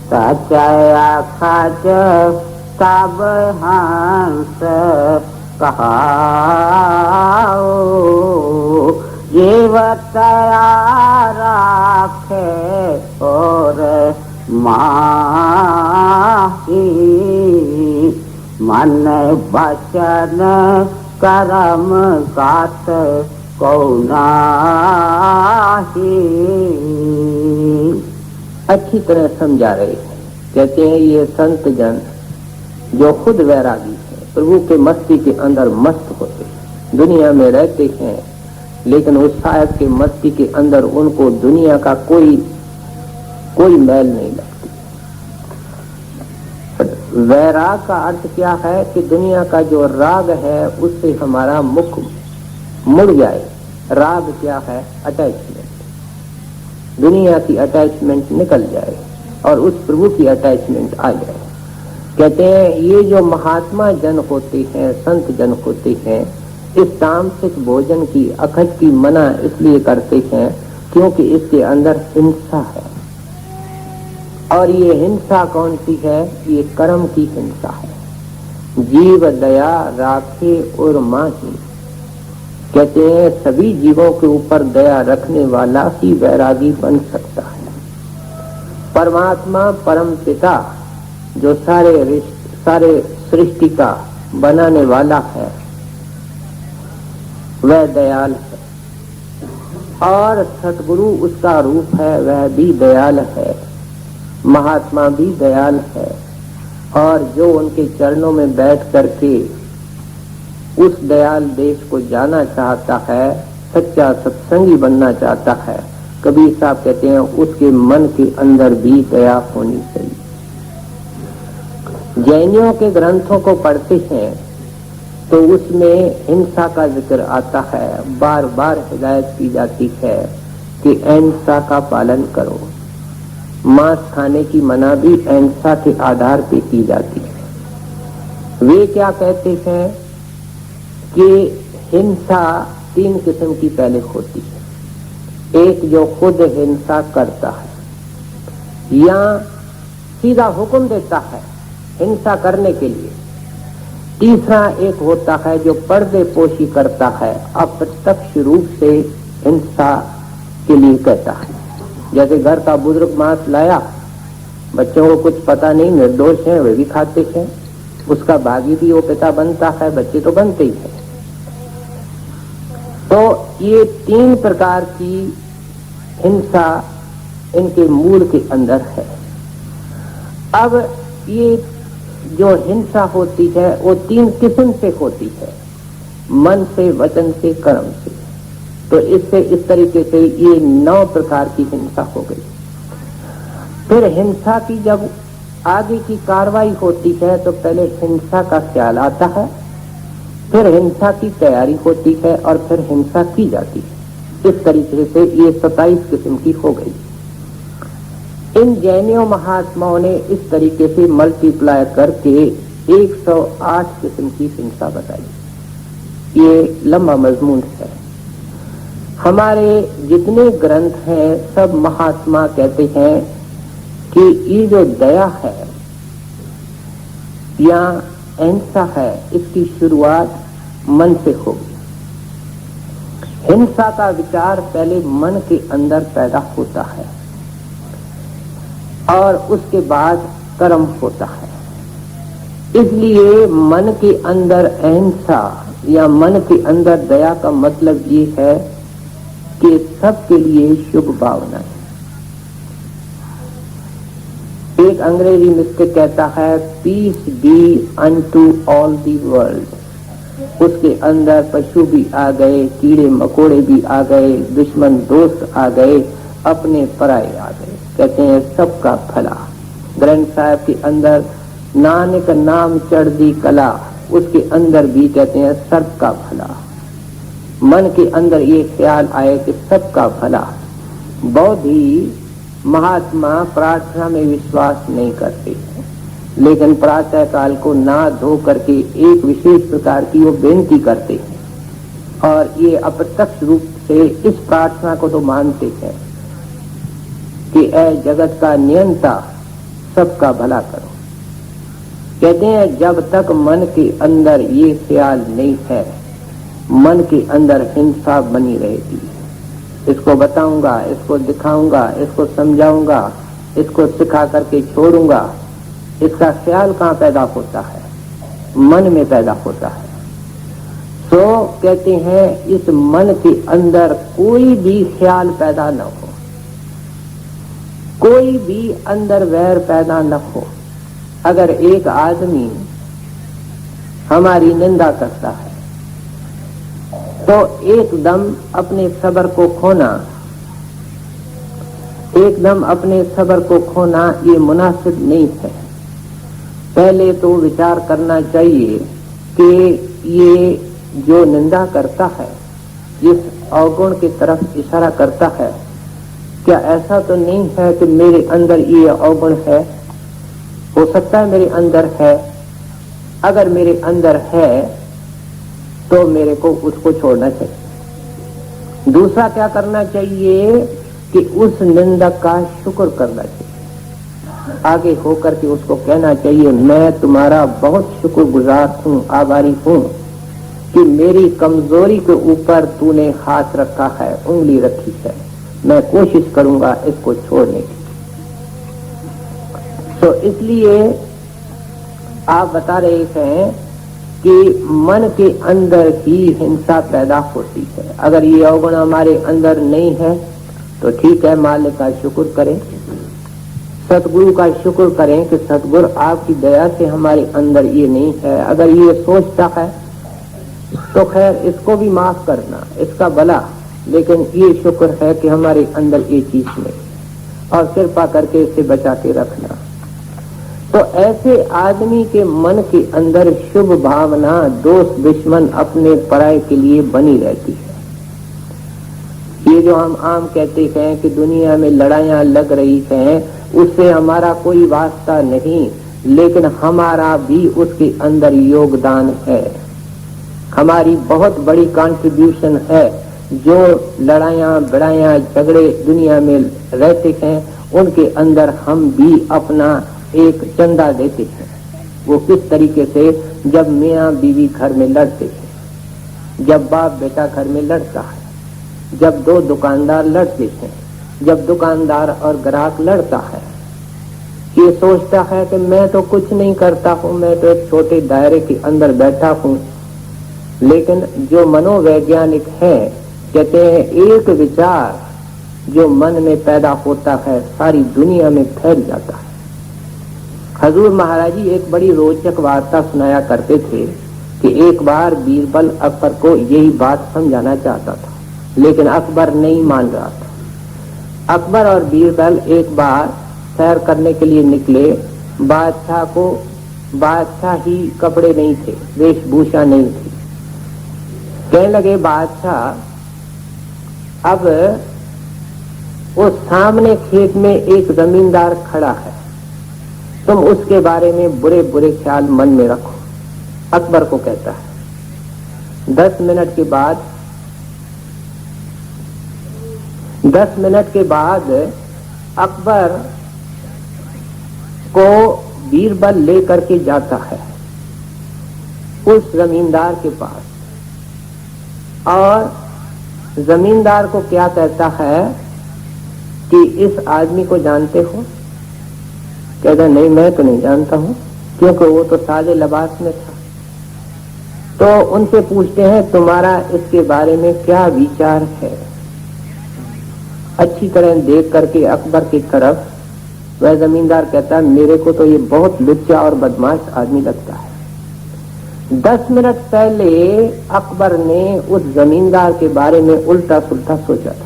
सचया खच तब हंस कहाओ, जीवतया राखे और माही, मन वचन करम कात कौनाही। अच्छी तरह समझा रहे हैं। कहते हैं ये संत जन जो खुद वैरागी है, प्रभु के मस्ती के अंदर मस्त होते हैं, दुनिया में रहते हैं, लेकिन उस साहब के मस्ती के अंदर उनको दुनिया का कोई मैल नहीं लगती। वैराग का अर्थ क्या है कि दुनिया का जो राग है उससे हमारा मुख मुड़ जाए। राग क्या है? अटैचमेंट। दुनिया की अटैचमेंट निकल जाए और उस प्रभु की अटैचमेंट आ जाए। कहते हैं ये जो महात्मा जन होते हैं, संत जन होते हैं, इस तामसिक भोजन की, अखज की मना इसलिए करते हैं क्योंकि इसके अंदर हिंसा है। और ये हिंसा कौन सी है? ये कर्म की हिंसा है। जीव दया राखे और माही। कहते हैं सभी जीवों के ऊपर दया रखने वाला ही वैरागी बन सकता है। परमात्मा परम पिता जो सारे सृष्टि का बनाने वाला है, वह दयाल है। और सतगुरु उसका रूप है, वह भी दयाल है। महात्मा भी दयाल है। और जो उनके चरणों में बैठ करके उस दयाल देश को जाना चाहता है, सच्चा सत्संगी बनना चाहता है, कबीर साहब कहते हैं उसके मन के अंदर भी दया होनी चाहिए। जैनियों के ग्रंथों को पढ़ते हैं तो उसमें हिंसा का जिक्र आता है। बार बार हिदायत की जाती है कि अहिंसा का पालन करो। मांस खाने की मना भी अहिंसा के आधार पे की जाती है। वे क्या कहते हैं कि हिंसा 3 किस्म की पहले होती है। एक जो खुद हिंसा करता है या सीधा हुक्म देता है हिंसा करने के लिए। तीसरा एक होता है जो पर्दे पोशी करता है, अप्रत्यक्ष रूप से हिंसा के लिए कहता है। जैसे घर का बुजुर्ग मांस लाया, बच्चों को कुछ पता नहीं, निर्दोष हैं, वे भी खाते हैं, उसका भागी भी वो पिता बनता है, बच्चे तो बनते ही हैं। तो ये 3 प्रकार की हिंसा इनके मूल के अंदर है। अब ये जो हिंसा होती है वो 3 किस्म से होती है, मन से, वचन से, कर्म से। तो इससे इस तरीके से ये 9 प्रकार की हिंसा हो गई। फिर हिंसा की जब आगे की कार्रवाई होती है तो पहले हिंसा का ख्याल आता है, फिर हिंसा की तैयारी होती है और फिर हिंसा की जाती है। इस तरीके से ये 27 किस्म की हो गई। इन जैनियों महात्माओं ने इस तरीके से मल्टीप्लाई करके 108 किस्म की हिंसा बताई। ये लंबा मजमून है। हमारे जितने ग्रंथ हैं सब महात्मा कहते हैं कि ये जो दया है या अहिंसा है, इसकी शुरुआत मन से होगी। हिंसा का विचार पहले मन के अंदर पैदा होता है और उसके बाद कर्म होता है। इसलिए मन के अंदर अहिंसा या मन के अंदर दया का मतलब ये है सबके लिए शुभ भावना है। एक एक अंग्रेजी मिस्टिक कहता है peace be unto all the world. उसके अंदर पशु भी आ गए, कीड़े मकोड़े भी आ गए, दुश्मन दोस्त आ गए, अपने पराये आ गए। कहते हैं सबका भला। ग्रंथ साहब के अंदर नानक नाम चढ़ दी कला, उसके अंदर भी कहते हैं सबका भला। मन के अंदर ये ख्याल आए कि सबका भला। बौद्धि महात्मा प्रार्थना में विश्वास नहीं करते, लेकिन प्रातः काल को नहा धो करके एक विशेष प्रकार की वो बेनती करते हैं और ये अप्रत्यक्ष रूप से इस प्रार्थना को तो मानते हैं कि ऐ जगत का नियंता सबका भला करो। कहते हैं जब तक मन के अंदर ये ख्याल नहीं है, मन के अंदर हिंसा बनी रहेगी। इसको बताऊंगा, इसको दिखाऊंगा, इसको समझाऊंगा, इसको सिखा करके छोड़ूंगा, इसका ख्याल कहाँ पैदा होता है? मन में पैदा होता है। तो कहते हैं इस मन के अंदर कोई भी ख्याल पैदा न हो, कोई भी अंदर वैर पैदा न हो। अगर एक आदमी हमारी निंदा करता है तो एकदम अपने सब्र को खोना, एकदम अपने सब्र को खोना ये मुनासिब नहीं है। पहले तो विचार करना चाहिए कि ये जो निंदा करता है, जिस अवगुण की तरफ इशारा करता है, क्या ऐसा तो नहीं है कि मेरे अंदर ये अवगुण है? हो सकता है मेरे अंदर है। अगर मेरे अंदर है तो मेरे को उसको छोड़ना चाहिए। दूसरा क्या करना चाहिए कि उस निंदक का शुक्र करना चाहिए। आगे होकर के उसको कहना चाहिए मैं तुम्हारा बहुत शुक्रगुजार हूँ, आभारी हूँ कि मेरी कमजोरी के ऊपर तूने हाथ रखा है, उंगली रखी है। मैं कोशिश करूंगा इसको छोड़ने की। तो इसलिए आप बता रहे हैं कि मन के अंदर ही हिंसा पैदा होती है। अगर ये अवगुण हमारे अंदर नहीं है तो ठीक है, मालिक का शुक्र करें, सतगुरु का शुक्र करें कि सतगुरु आपकी दया से हमारे अंदर ये नहीं है। अगर ये सोचता है तो खैर इसको भी माफ करना, इसका भला, लेकिन ये शुक्र है कि हमारे अंदर ये चीज नहीं, और कृपा करके इसे बचा के रखना। तो ऐसे आदमी के मन के अंदर शुभ भावना, दोस्त दुश्मन अपने पराये के लिए बनी रहती है। ये जो हम आम कहते हैं कि दुनिया में लड़ाइयां लग रही हैं, उससे हमारा कोई वास्ता नहीं, लेकिन हमारा भी उसके अंदर योगदान है। हमारी बहुत बड़ी कंट्रीब्यूशन है। जो लड़ाइयां बड़ाइयां झगड़े दुनिया में रहते हैं, उनके अंदर हम भी अपना एक चंदा देते हैं। वो किस तरीके से? जब मियाँ बीवी घर में लड़ते हैं, जब बाप बेटा घर में लड़ता है, जब दो दुकानदार लड़ते हैं, जब दुकानदार और ग्राहक लड़ता है, ये सोचता है कि मैं तो कुछ नहीं करता हूँ, मैं तो एक छोटे दायरे के अंदर बैठा हूँ। लेकिन जो मनोवैज्ञानिक है कहते हैं एक विचार जो मन में पैदा होता है सारी दुनिया में फैल जाता है। हजूर महाराज जी एक बड़ी रोचक वार्ता सुनाया करते थे कि एक बार बीरबल अकबर को यही बात समझाना चाहता था, लेकिन अकबर नहीं मान रहा था। अकबर और बीरबल एक बार सैर करने के लिए निकले। बादशाह को बादशाही कपड़े नहीं थे, वेशभूषा नहीं थी। कहने लगे बादशाह, अब उस सामने खेत में एक जमींदार खड़ा है, तुम उसके बारे में बुरे बुरे ख्याल मन में रखो। अकबर को कहता है। 10 मिनट के बाद अकबर को बीरबल लेकर के जाता है उस जमींदार के पास, और जमींदार को क्या कहता है कि इस आदमी को जानते हो? कहता नहीं, मैं तो नहीं जानता हूँ, क्योंकि वो तो सादे लिबास में था। तो उनसे पूछते हैं तुम्हारा इसके बारे में क्या विचार है? अच्छी तरह देख करके अकबर की तरफ वह जमींदार कहता है मेरे को तो ये बहुत लुच्चा और बदमाश आदमी लगता है। 10 मिनट पहले अकबर ने उस जमींदार के बारे में उल्टा सुल्टा सोचा था।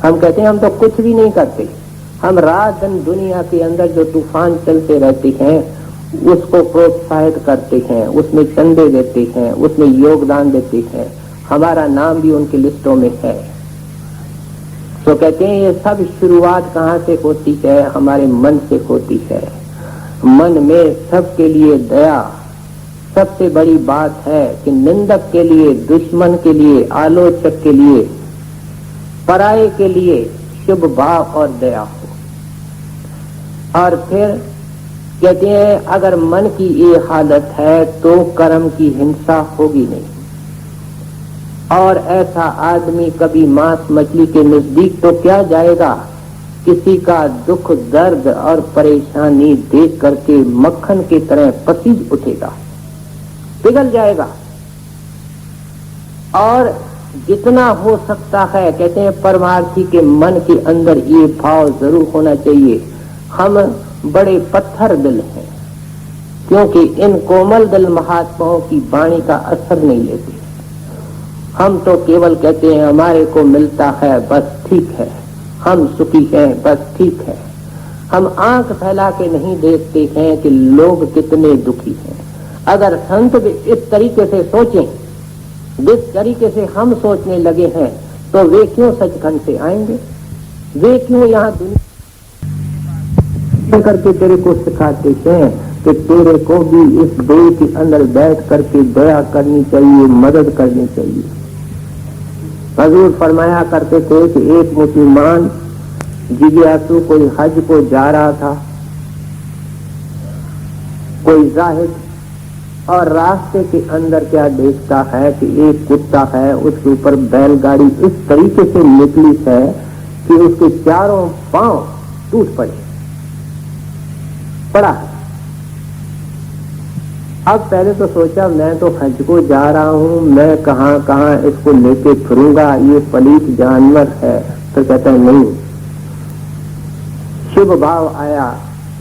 हम कहते हैं हम तो कुछ भी नहीं करते, हम रात दिन दुनिया के अंदर जो तूफान चलते रहते हैं उसको प्रोत्साहित करते हैं, उसमें चंदे देते हैं, उसमें योगदान देते हैं, हमारा नाम भी उनकी लिस्टों में है। तो कहते हैं ये सब शुरुआत कहाँ से होती है? हमारे मन से होती है। मन में सबके लिए दया सबसे बड़ी बात है कि निंदक के लिए, दुश्मन के लिए, आलोचक के लिए, पराये के लिए शुभ भाव और दया हो। और फिर कहते हैं अगर मन की ये हालत है तो कर्म की हिंसा होगी नहीं। और ऐसा आदमी कभी मांस मछली के नजदीक तो क्या जाएगा? किसी का दुख दर्द और परेशानी देख करके मक्खन की तरह पसीज उठेगा, पिघल जाएगा। और जितना हो सकता है कहते हैं परमार्थी के मन के अंदर ये भाव जरूर होना चाहिए, हम बड़े पत्थर दिल हैं, क्योंकि इन कोमल दिल महात्माओं की वाणी का असर नहीं लेते। हम तो केवल कहते हैं हमारे को मिलता है बस ठीक है, हम सुखी हैं बस ठीक है। हम आंख फैला के नहीं देखते हैं कि लोग कितने दुखी हैं। अगर संत इस तरीके से सोचें, जिस तरीके से हम सोचने लगे हैं, तो वे क्यों सचखंड से आएंगे? वे क्यों यहाँ दुनिया करके तेरे को सिखाते हैं कि तेरे को भी इस देह के अंदर बैठ करके दया करनी चाहिए, मदद करनी चाहिए। हजूर फरमाया करते थे कि एक मुसलमान जिज्ञासु कोई हज को जा रहा था, कोई जाहिद, और रास्ते के अंदर क्या देखता है कि एक कुत्ता है, उसके ऊपर बैलगाड़ी इस तरीके से निकली है कि उसके चारों पांव टूट पड़ा है। अब पहले तो सोचा मैं तो हज को जा रहा हूं, मैं कहां कहां इसको लेके फिरूंगा, ये पलीत जानवर है। तो कहता है नहीं, शुभ भाव आया,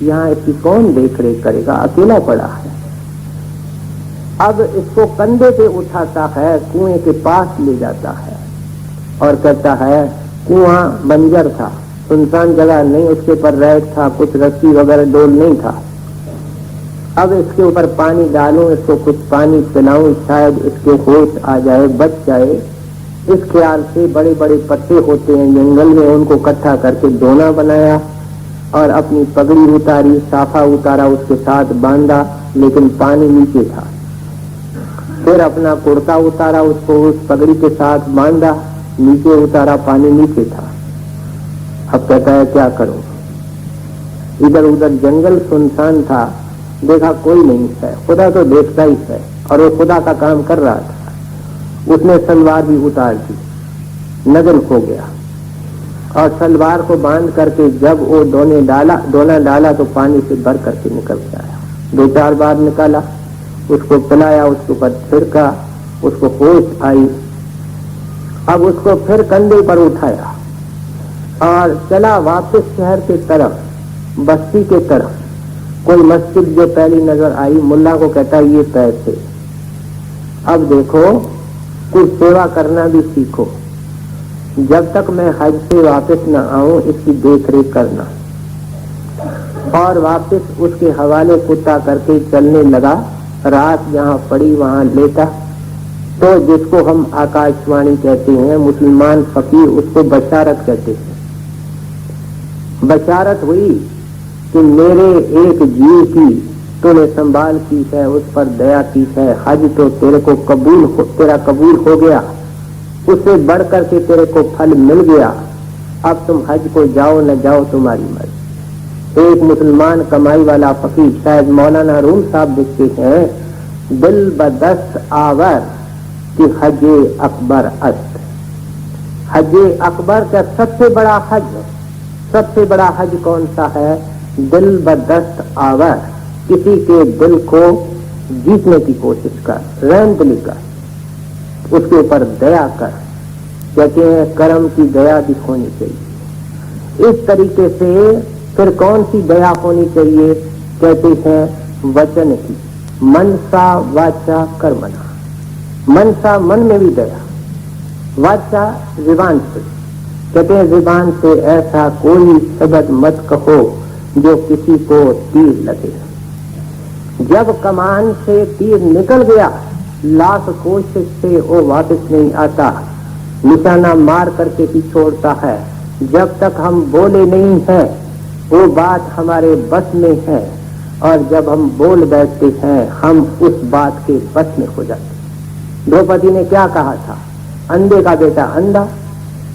यहाँ इसकी कौन देख रेख करेगा, अकेला पड़ा है। अब इसको कंधे पे उठाता है, कुएं के पास ले जाता है और कहता है कुआं बंजर था, सुनसान जगह नहीं, उसके ऊपर रेत था, कुछ रस्सी वगैरह डोल नहीं था। अब इसके ऊपर पानी डालूं, इसको कुछ पानी पिलाऊं, शायद इसके होश आ जाए, बच जाए। इस ख्याल से बड़े बड़े पत्ते होते हैं जंगल में, उनको इकट्ठा करके दोना बनाया और अपनी पगड़ी उतारी, साफा उतारा, उसके साथ बांधा, लेकिन पानी नीचे था। फिर अपना कुर्ता उतारा, उसको उस पगड़ी के साथ बांधा, नीचे उतारा, पानी नीचे था। अब कहता है क्या करूं? इधर उधर जंगल सुनसान था, देखा कोई नहीं है, खुदा तो देखता ही है और वो खुदा का काम कर रहा था। उसने सलवार भी उतार दी, नग्न हो गया और सलवार को बांध करके जब वो दोना डाला तो पानी से भर करके निकल के आया। 2-4 बार निकाला, उसको पिलाया, उसके ऊपर छिड़का, उसको होश आई। अब उसको फिर कंधे पर उठाया और चला वापस शहर के तरफ, बस्ती के तरफ। कोई मस्जिद जो पहली नजर आई, मुल्ला को कहता है ये पैसे, अब देखो कुछ सेवा करना भी सीखो, जब तक मैं हज से वापस न आऊं इसकी देख रेख करना। और वापस उसके हवाले कुत्ता करके चलने लगा। रात जहाँ पड़ी वहां लेटा, तो जिसको हम आकाशवाणी कहते हैं, मुसलमान फकीर उसको बशारत कहते हैं। बशारत हुई कि मेरे एक जीव की तूने संभाल की है, उस पर दया की है, हज तो तेरे को तेरा कबूल हो गया, उससे बढ़कर के तेरे को फल मिल गया। अब तुम हज को जाओ न जाओ तुम्हारी मर्जी। एक मुसलमान कमाई वाला फकीर, शायद मौलाना रूम साहब लिखते हैं, दिल बदस्त आवर कि हजे अकबर अस्त। हजे अकबर का सबसे बड़ा हज, सबसे बड़ा हज कौन सा है? दिल बदस्त आवर, किसी के दिल को जीतने की कोशिश कर, रहम दिली कर, उसके ऊपर दया कर। कहते हैं कर्म की दया भी होनी चाहिए। इस तरीके से फिर कौन सी दया होनी चाहिए? कहते हैं वचन की, मनसा वाचा कर्मणा। मनसा मन में भी दया, वाचा जुबान से। कहते हैं जुबान से ऐसा कोई शब्द मत कहो जो किसी को तीर लगे। जब कमान से तीर निकल गया, लाख कोशिश से वो वापस नहीं आता, निशाना मार करके ही छोड़ता है। जब तक हम बोले नहीं हैं वो बात हमारे बस में है, और जब हम बोल बैठते हैं हम उस बात के बस में हो जाते। द्रौपदी ने क्या कहा था? अंधे का बेटा अंधा,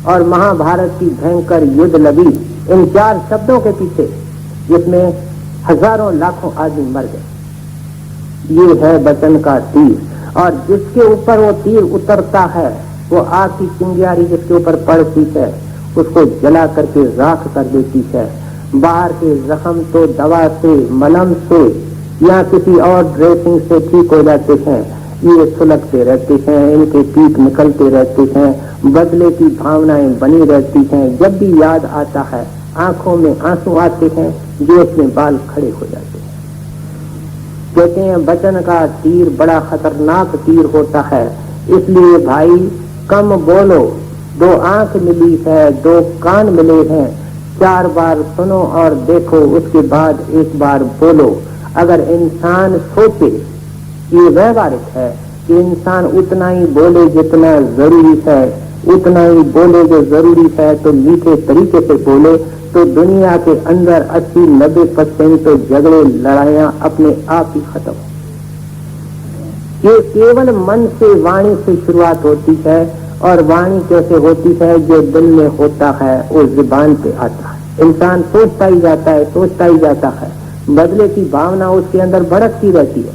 और महाभारत की भयंकर युद्ध लगी इन 4 शब्दों के पीछे, जिसमें हजारों लाखों आदमी मर गए। ये है वचन का तीर, और जिसके ऊपर वो तीर उतरता है, वो आग की चिंगारी जिसके ऊपर पड़ती है उसको जला करके राख कर देती है। बाहर के जख्म तो दवा से, मलहम से या किसी और ड्रेसिंग से ठीक हो जाते हैं, ये सुलगते रहते हैं, इनके पीठ निकलते रहते हैं, बदले की भावनाएं बनी रहती हैं। जब भी याद आता है आंखों में आंसू आते हैं, जोश में बाल खड़े हो जाते हैं। कहते हैं वचन का तीर बड़ा खतरनाक तीर होता है, इसलिए भाई कम बोलो। 2 आंख मिली है, 2 कान मिले हैं, 4 बार सुनो और देखो, उसके बाद 1 बार बोलो। अगर इंसान सोचे, ये व्यवहारिक है कि इंसान उतना ही बोले जितना जरूरी है, उतना ही बोले जो जरूरी है, तो मीठे तरीके से बोले, तो दुनिया के अंदर 80-90% तो झगड़े लड़ाइयां अपने आप ही खत्म। ये केवल मन से, वाणी से शुरुआत होती है, और वाणी कैसे होती है? जो दिल में होता है वो जुबान पे आता है। इंसान सोचता ही जाता है, सोचता ही जाता है, बदले की भावना उसके अंदर भड़कती रहती है।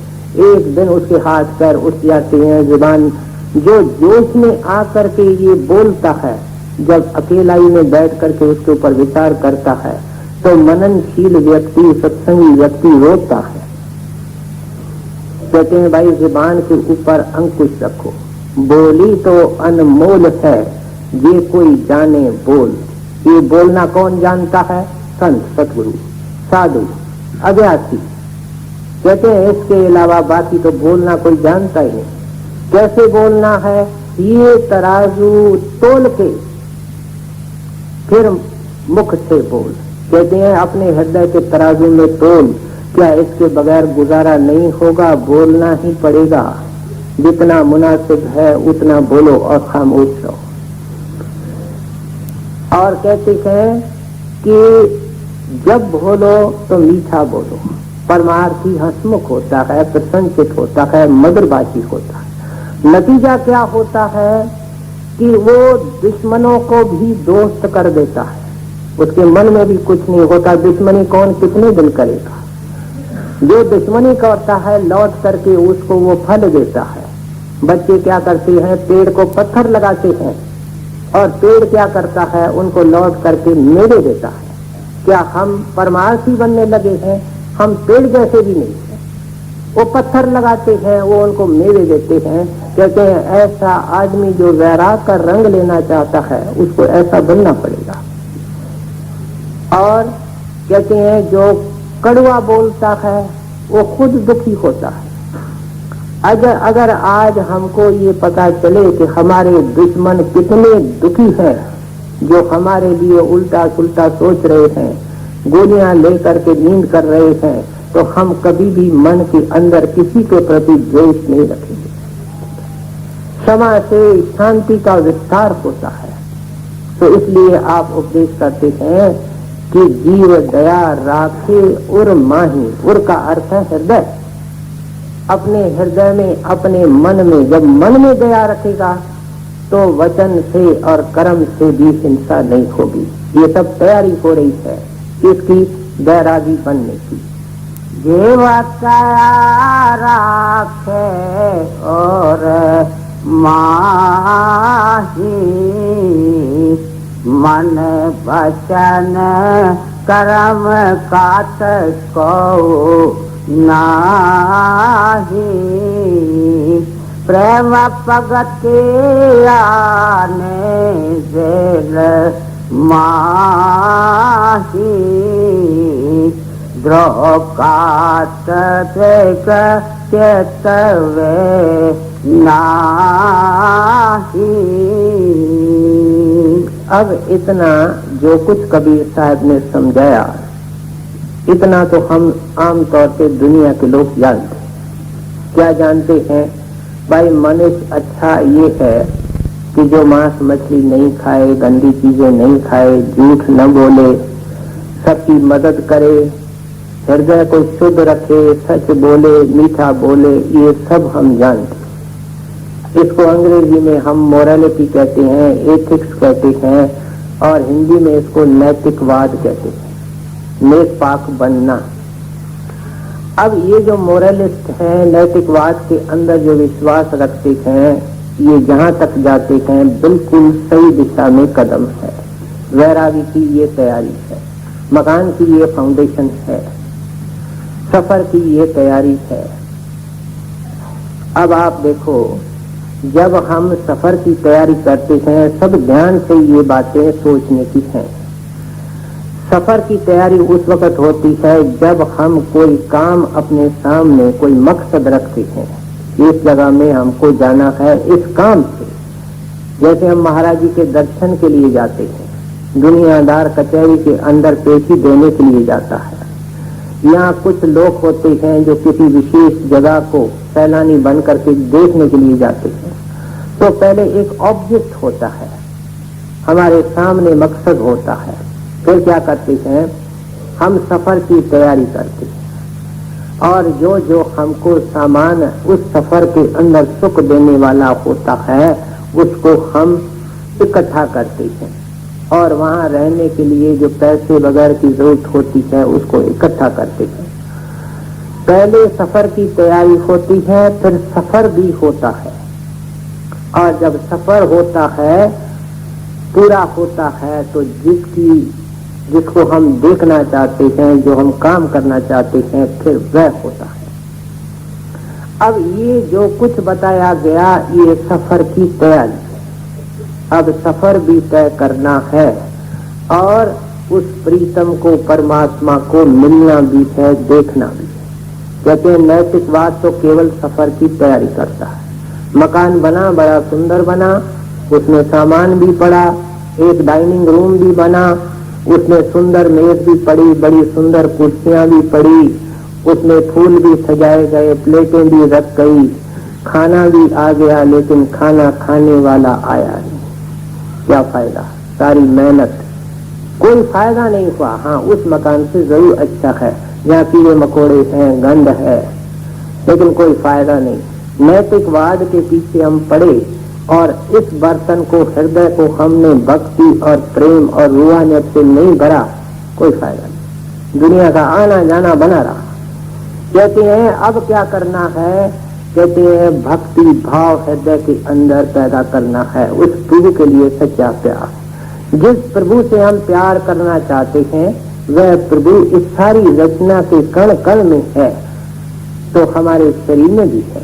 एक दिन उसके हाथ पैर उठ जाते हैं, जुबान जो जोश में आकर के ये बोलता है, जब अकेलाई में बैठ करके उसके ऊपर विचार करता है, तो मननशील व्यक्ति, सत्संगी व्यक्ति रोता है। कहते हैं भाई जुबान के ऊपर अंकुश रखो, बोली तो अनमोल है, ये कोई जाने बोल। ये बोलना कौन जानता है? संत, सतगुरु, साधु, अज्ञाती। कहते हैं इसके अलावा बाकी तो बोलना कोई जानता ही नहीं। कैसे बोलना है? ये तराजू तोल के फिर मुख से बोल। कहते हैं अपने हृदय के तराजू में तोल, क्या इसके बगैर गुजारा नहीं होगा? बोलना ही पड़ेगा। जितना मुनासिब है उतना बोलो और खामोश रहो। और कहते हैं कि जब बोलो तो मीठा बोलो। परमार्थी हंसमुख होता है, प्रसन्नचित होता है, मधुरभाषी होता है। नतीजा क्या होता है कि वो दुश्मनों को भी दोस्त कर देता है, उसके मन में भी कुछ नहीं होता। दुश्मनी कौन कितने दिन करेगा? जो दुश्मनी करता है लौट करके उसको वो फल देता है। बच्चे क्या करते हैं? पेड़ को पत्थर लगाते हैं, और पेड़ क्या करता है? उनको लौट करके मेवे देता है। क्या हम परमार्थी बनने लगे हैं? हम पेड़ जैसे भी नहीं है। वो पत्थर लगाते हैं, वो उनको मेवे देते हैं। कहते हैं ऐसा आदमी जो वैराग का रंग लेना चाहता है उसको ऐसा बनना पड़ेगा। और कहते हैं जो कड़वा बोलता है वो खुद दुखी होता है। अगर आज हमको ये पता चले कि हमारे दुश्मन कितने दुखी हैं, जो हमारे लिए उल्टा सुल्टा सोच रहे हैं, गोलियां लेकर के नींद कर रहे हैं, तो हम कभी भी मन के अंदर किसी के प्रति द्वेष नहीं रखेंगे। क्षमा से शांति का विस्तार होता है। तो इसलिए आप उपदेश करते हैं कि जीव दया राखे उर माही। उर का अर्थ है हृदय। अपने हृदय में, अपने मन में, जब मन में दया रखेगा तो वचन से और कर्म से भी हिंसा नहीं होगी। ये सब तैयारी हो रही है इसकी बैरागी बनने की। जीवता राखे और माही, मन वचन कर्म कात को नाही। प्रेम भगति आने जेल माही द्रोकात त्वेक चेतवे नाही। अब इतना जो कुछ कबीर साहब ने समझाया, इतना तो हम आमतौर पे दुनिया के लोग जानते हैं। क्या जानते हैं भाई? मनुष्य अच्छा ये है कि जो मांस मछली नहीं खाए, गंदी चीजें नहीं खाए, झूठ न बोले, सबकी मदद करे, हृदय को शुद्ध रखे, सच बोले, मीठा बोले, ये सब हम जानते हैं। इसको अंग्रेजी में हम मोरालिटी कहते हैं, एथिक्स कहते हैं, और हिंदी में इसको नैतिकवाद कहते हैं, नेक पाक बनना। अब ये जो मोरलिस्ट हैं, नैतिकवाद के अंदर जो विश्वास रखते हैं, ये जहां तक जाते हैं बिल्कुल सही दिशा में कदम है। वैरागी की ये तैयारी है, मकान की ये फाउंडेशन है, सफर की ये तैयारी है। अब आप देखो, जब हम सफर की तैयारी करते हैं, सब ध्यान से ये बातें सोचने की हैं। सफर की तैयारी उस वक्त होती है जब हम कोई काम अपने सामने, कोई मकसद रखते हैं, इस जगह में हमको जाना है इस काम से। जैसे हम महाराज जी के दर्शन के लिए जाते हैं, दुनियादार कचहरी के अंदर पेशी देने के लिए जाता है। यहाँ कुछ लोग होते हैं जो किसी विशेष जगह को सैलानी बन करके देखने के लिए जाते हैं। तो पहले एक ऑब्जेक्ट होता है, हमारे सामने मकसद होता है। फिर क्या करते हैं, हम सफर की तैयारी करते हैं, और जो जो हमको सामान उस सफर के अंदर सुख देने वाला होता है उसको हम इकट्ठा करते हैं, और वहां रहने के लिए जो पैसे वगैरह की जरूरत होती है उसको इकट्ठा करते हैं। पहले सफर की तैयारी होती है, फिर सफर भी होता है, और जब सफर होता है, पूरा होता है, तो जिसको हम देखना चाहते हैं, जो हम काम करना चाहते हैं, फिर वह होता है। अब ये जो कुछ बताया गया, ये सफर की तैयारी है। अब सफर भी तय करना है, और उस प्रीतम को, परमात्मा को मिलना भी है, देखना भी है। कहते हैं नैतिकवाद तो केवल सफर की तैयारी करता है। मकान बना, बड़ा सुंदर बना, उसमें सामान भी पड़ा, एक डाइनिंग रूम भी बना, उसमें सुंदर मेज भी पड़ी, बड़ी सुंदर कुर्सियां भी पड़ी, उसमें फूल भी सजाए गए, प्लेटें भी रख गई, खाना भी आ गया, लेकिन खाना खाने वाला आया नहीं। क्या फायदा? सारी मेहनत, कोई फायदा नहीं हुआ। हाँ, उस मकान से जरूर अच्छा है, जहाँ कीड़े मकोड़े हैं, गंध है, लेकिन कोई फायदा नहीं। नैतिकवाद के पीछे हम पड़े, और इस बर्तन को, हृदय को हमने भक्ति और प्रेम और रूहानियत से नहीं भरा, कोई फायदा नहीं। दुनिया का आना जाना बना रहा। कहते हैं अब क्या करना है? कहते हैं भक्ति भाव हृदय के अंदर पैदा करना है, उस प्रभु के लिए सच्चा प्यार। जिस प्रभु से हम प्यार करना चाहते हैं, वह प्रभु इस सारी रचना के कण कण में है, तो हमारे शरीर में भी है।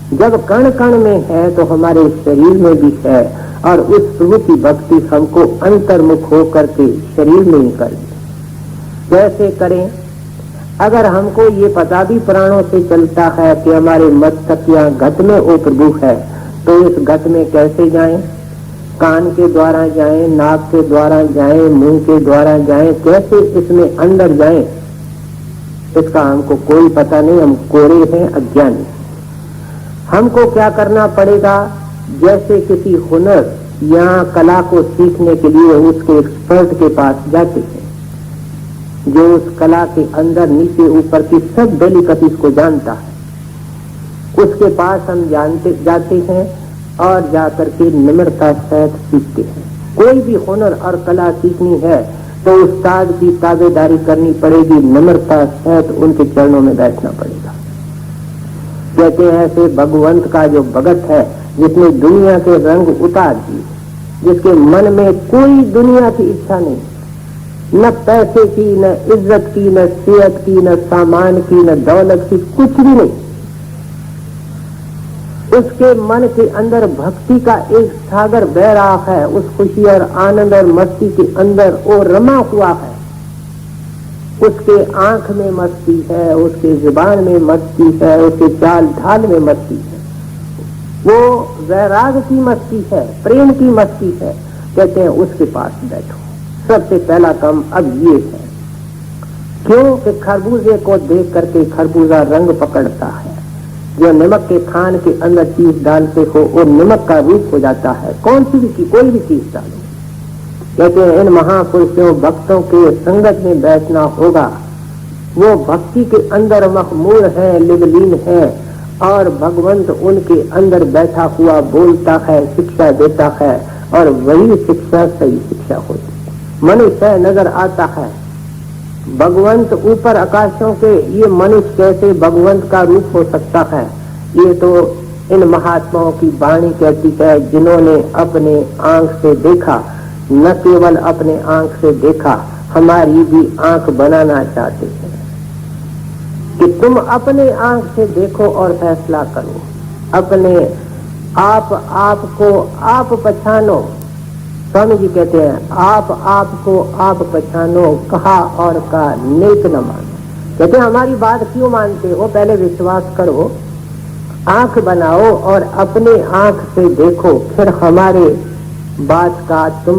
जब कण कण में है तो हमारे शरीर में भी है, और उस प्रभु की भक्ति हमको अंतर्मुख होकर के शरीर में ही करनी। कैसे करें? अगर हमको ये पता भी प्राणों से चलता है कि हमारे मस्तक या घट में वो प्रभु है, तो इस घट में कैसे जाएं? कान के द्वारा जाएं, नाक के द्वारा जाएं, मुंह के द्वारा जाएं, कैसे इसमें अंदर जाएं? इसका हमको कोई पता नहीं, हम कोरे हैं, अज्ञानी। हमको क्या करना पड़ेगा? जैसे किसी हुनर या कला को सीखने के लिए उसके एक्सपर्ट के पास जाते हैं, जो उस कला के अंदर नीचे ऊपर की सब डेलिकेसीज को जानता है, उसके पास हम जाते हैं, और जाकर के निम्रता सहित सीखते हैं। कोई भी हुनर और कला सीखनी है तो उस्ताद की ताबेदारी करनी पड़ेगी, निम्रता सहित उनके चरणों में बैठना पड़ेगा। कहते हैं ऐसे भगवंत का जो भगत है, जिसने दुनिया के रंग उतार दिए, जिसके मन में कोई दुनिया की इच्छा नहीं, न पैसे की, न इज्जत की, न सेहत की, न सामान की, न दौलत की, कुछ भी नहीं। उसके मन के अंदर भक्ति का एक सागर बह रहा है, उस खुशी और आनंद और मस्ती के अंदर वो रमा हुआ है। उसके आंख में मस्ती है, उसके जुबान में मस्ती है, उसके चाल ढाल में मस्ती है। वो वैराग की मस्ती है, प्रेम की मस्ती है। कहते हैं उसके पास बैठो। सबसे पहला काम अब ये है, क्यों कि खरबूजे को देख करके खरबूजा रंग पकड़ता है। जो नमक के खान के अंदर चीज डालते हो वो नमक का रूप हो जाता है। कौन सी भी कोई भी चीज डालो। कहते हैं इन महापुरुषों भक्तों के संगत में बैठना होगा। वो भक्ति के अंदर मखमूर है, लिवलीन है और भगवंत उनके अंदर बैठा हुआ बोलता है, शिक्षा देता है और वही शिक्षा सही शिक्षा होती है। मनुष्य नजर आता है, भगवंत ऊपर आकाशों के, ये मनुष्य कैसे भगवंत का रूप हो सकता है। ये तो इन महात्माओं की वाणी कहती है, जिन्होंने अपने आंख से देखा, न केवल अपने आंख से देखा, हमारी भी आंख बनाना चाहते हैं कि तुम अपने आंख से देखो और फैसला करो। अपने आपको आप पहचानो। स्वामी जी कहते हैं आपको आप पहचानो, कहा और का नेक न मानो। कहते हैं हमारी बात क्यों मानते हो, पहले विश्वास करो, आंख बनाओ और अपने आंख से देखो, फिर हमारे बात का तुम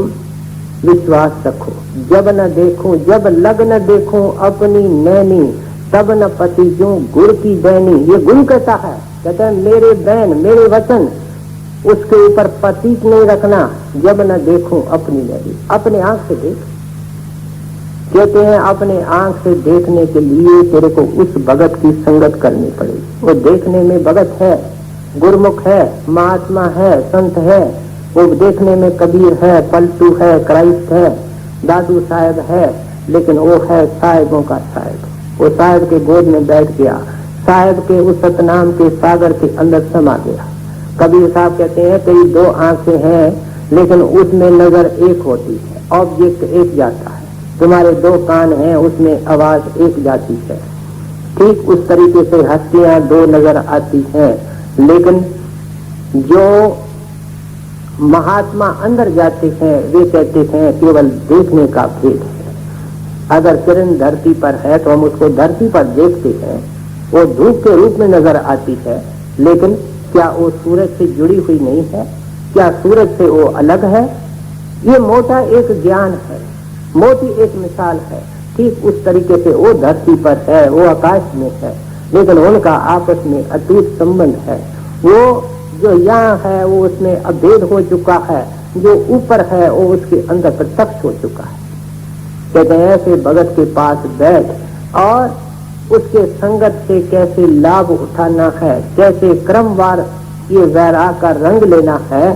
विश्वास रखो। जब न देखो, जब लग न देखो अपनी नैनी, तब न पति जो गुड़ की बैनी। ये गुण कहता है, कहते हैं मेरे बैन मेरे वचन, उसके ऊपर प्रतीक नहीं रखना। जब न देखो अपनी नैनी, अपने आंख से देख। कहते हैं अपने आंख से देखने के लिए तेरे को उस भगत की संगत करनी पड़ेगी। वो देखने में भगत है, गुरमुख है, महात्मा है, संत है। वो देखने में कबीर है, पलटू है, क्राइस्ट है, दादू साहब है, लेकिन वो है साहिबों का साहिब। वो साहिब के गोद में बैठ गया, साहिब के उस सतनाम के सागर के अंदर समा गया। कबीर साहब कहते हैं कई दो आंखें हैं लेकिन उसमें नजर एक होती है, ऑब्जेक्ट एक जाता है। तुम्हारे दो कान हैं, उसमें आवाज एक जाती है। ठीक उस तरीके से हस्तियां दो नजर आती हैं, लेकिन जो महात्मा अंदर जाते हैं वे कहते हैं केवल देखने का भेद है। अगर किरण धरती पर है तो हम उसको धरती पर देखते हैं, वो धूप के रूप में नजर आती है, लेकिन क्या वो सूरज से जुड़ी हुई नहीं है? क्या सूरज से वो अलग है? ये मोटा एक ज्ञान है, मोटी एक मिसाल है। ठीक उस तरीके से वो धरती पर है, वो आकाश में है, लेकिन उनका आपस में अटूट संबंध है। वो जो यहाँ है वो उसमें अभेद हो चुका है, जो ऊपर है वो उसके अंदर प्रत्यक्ष हो चुका है। कहते हैं ऐसे भगत के पास बैठ और उसके संगत से कैसे लाभ उठाना है, कैसे क्रमवार ये वैराग का रंग लेना है,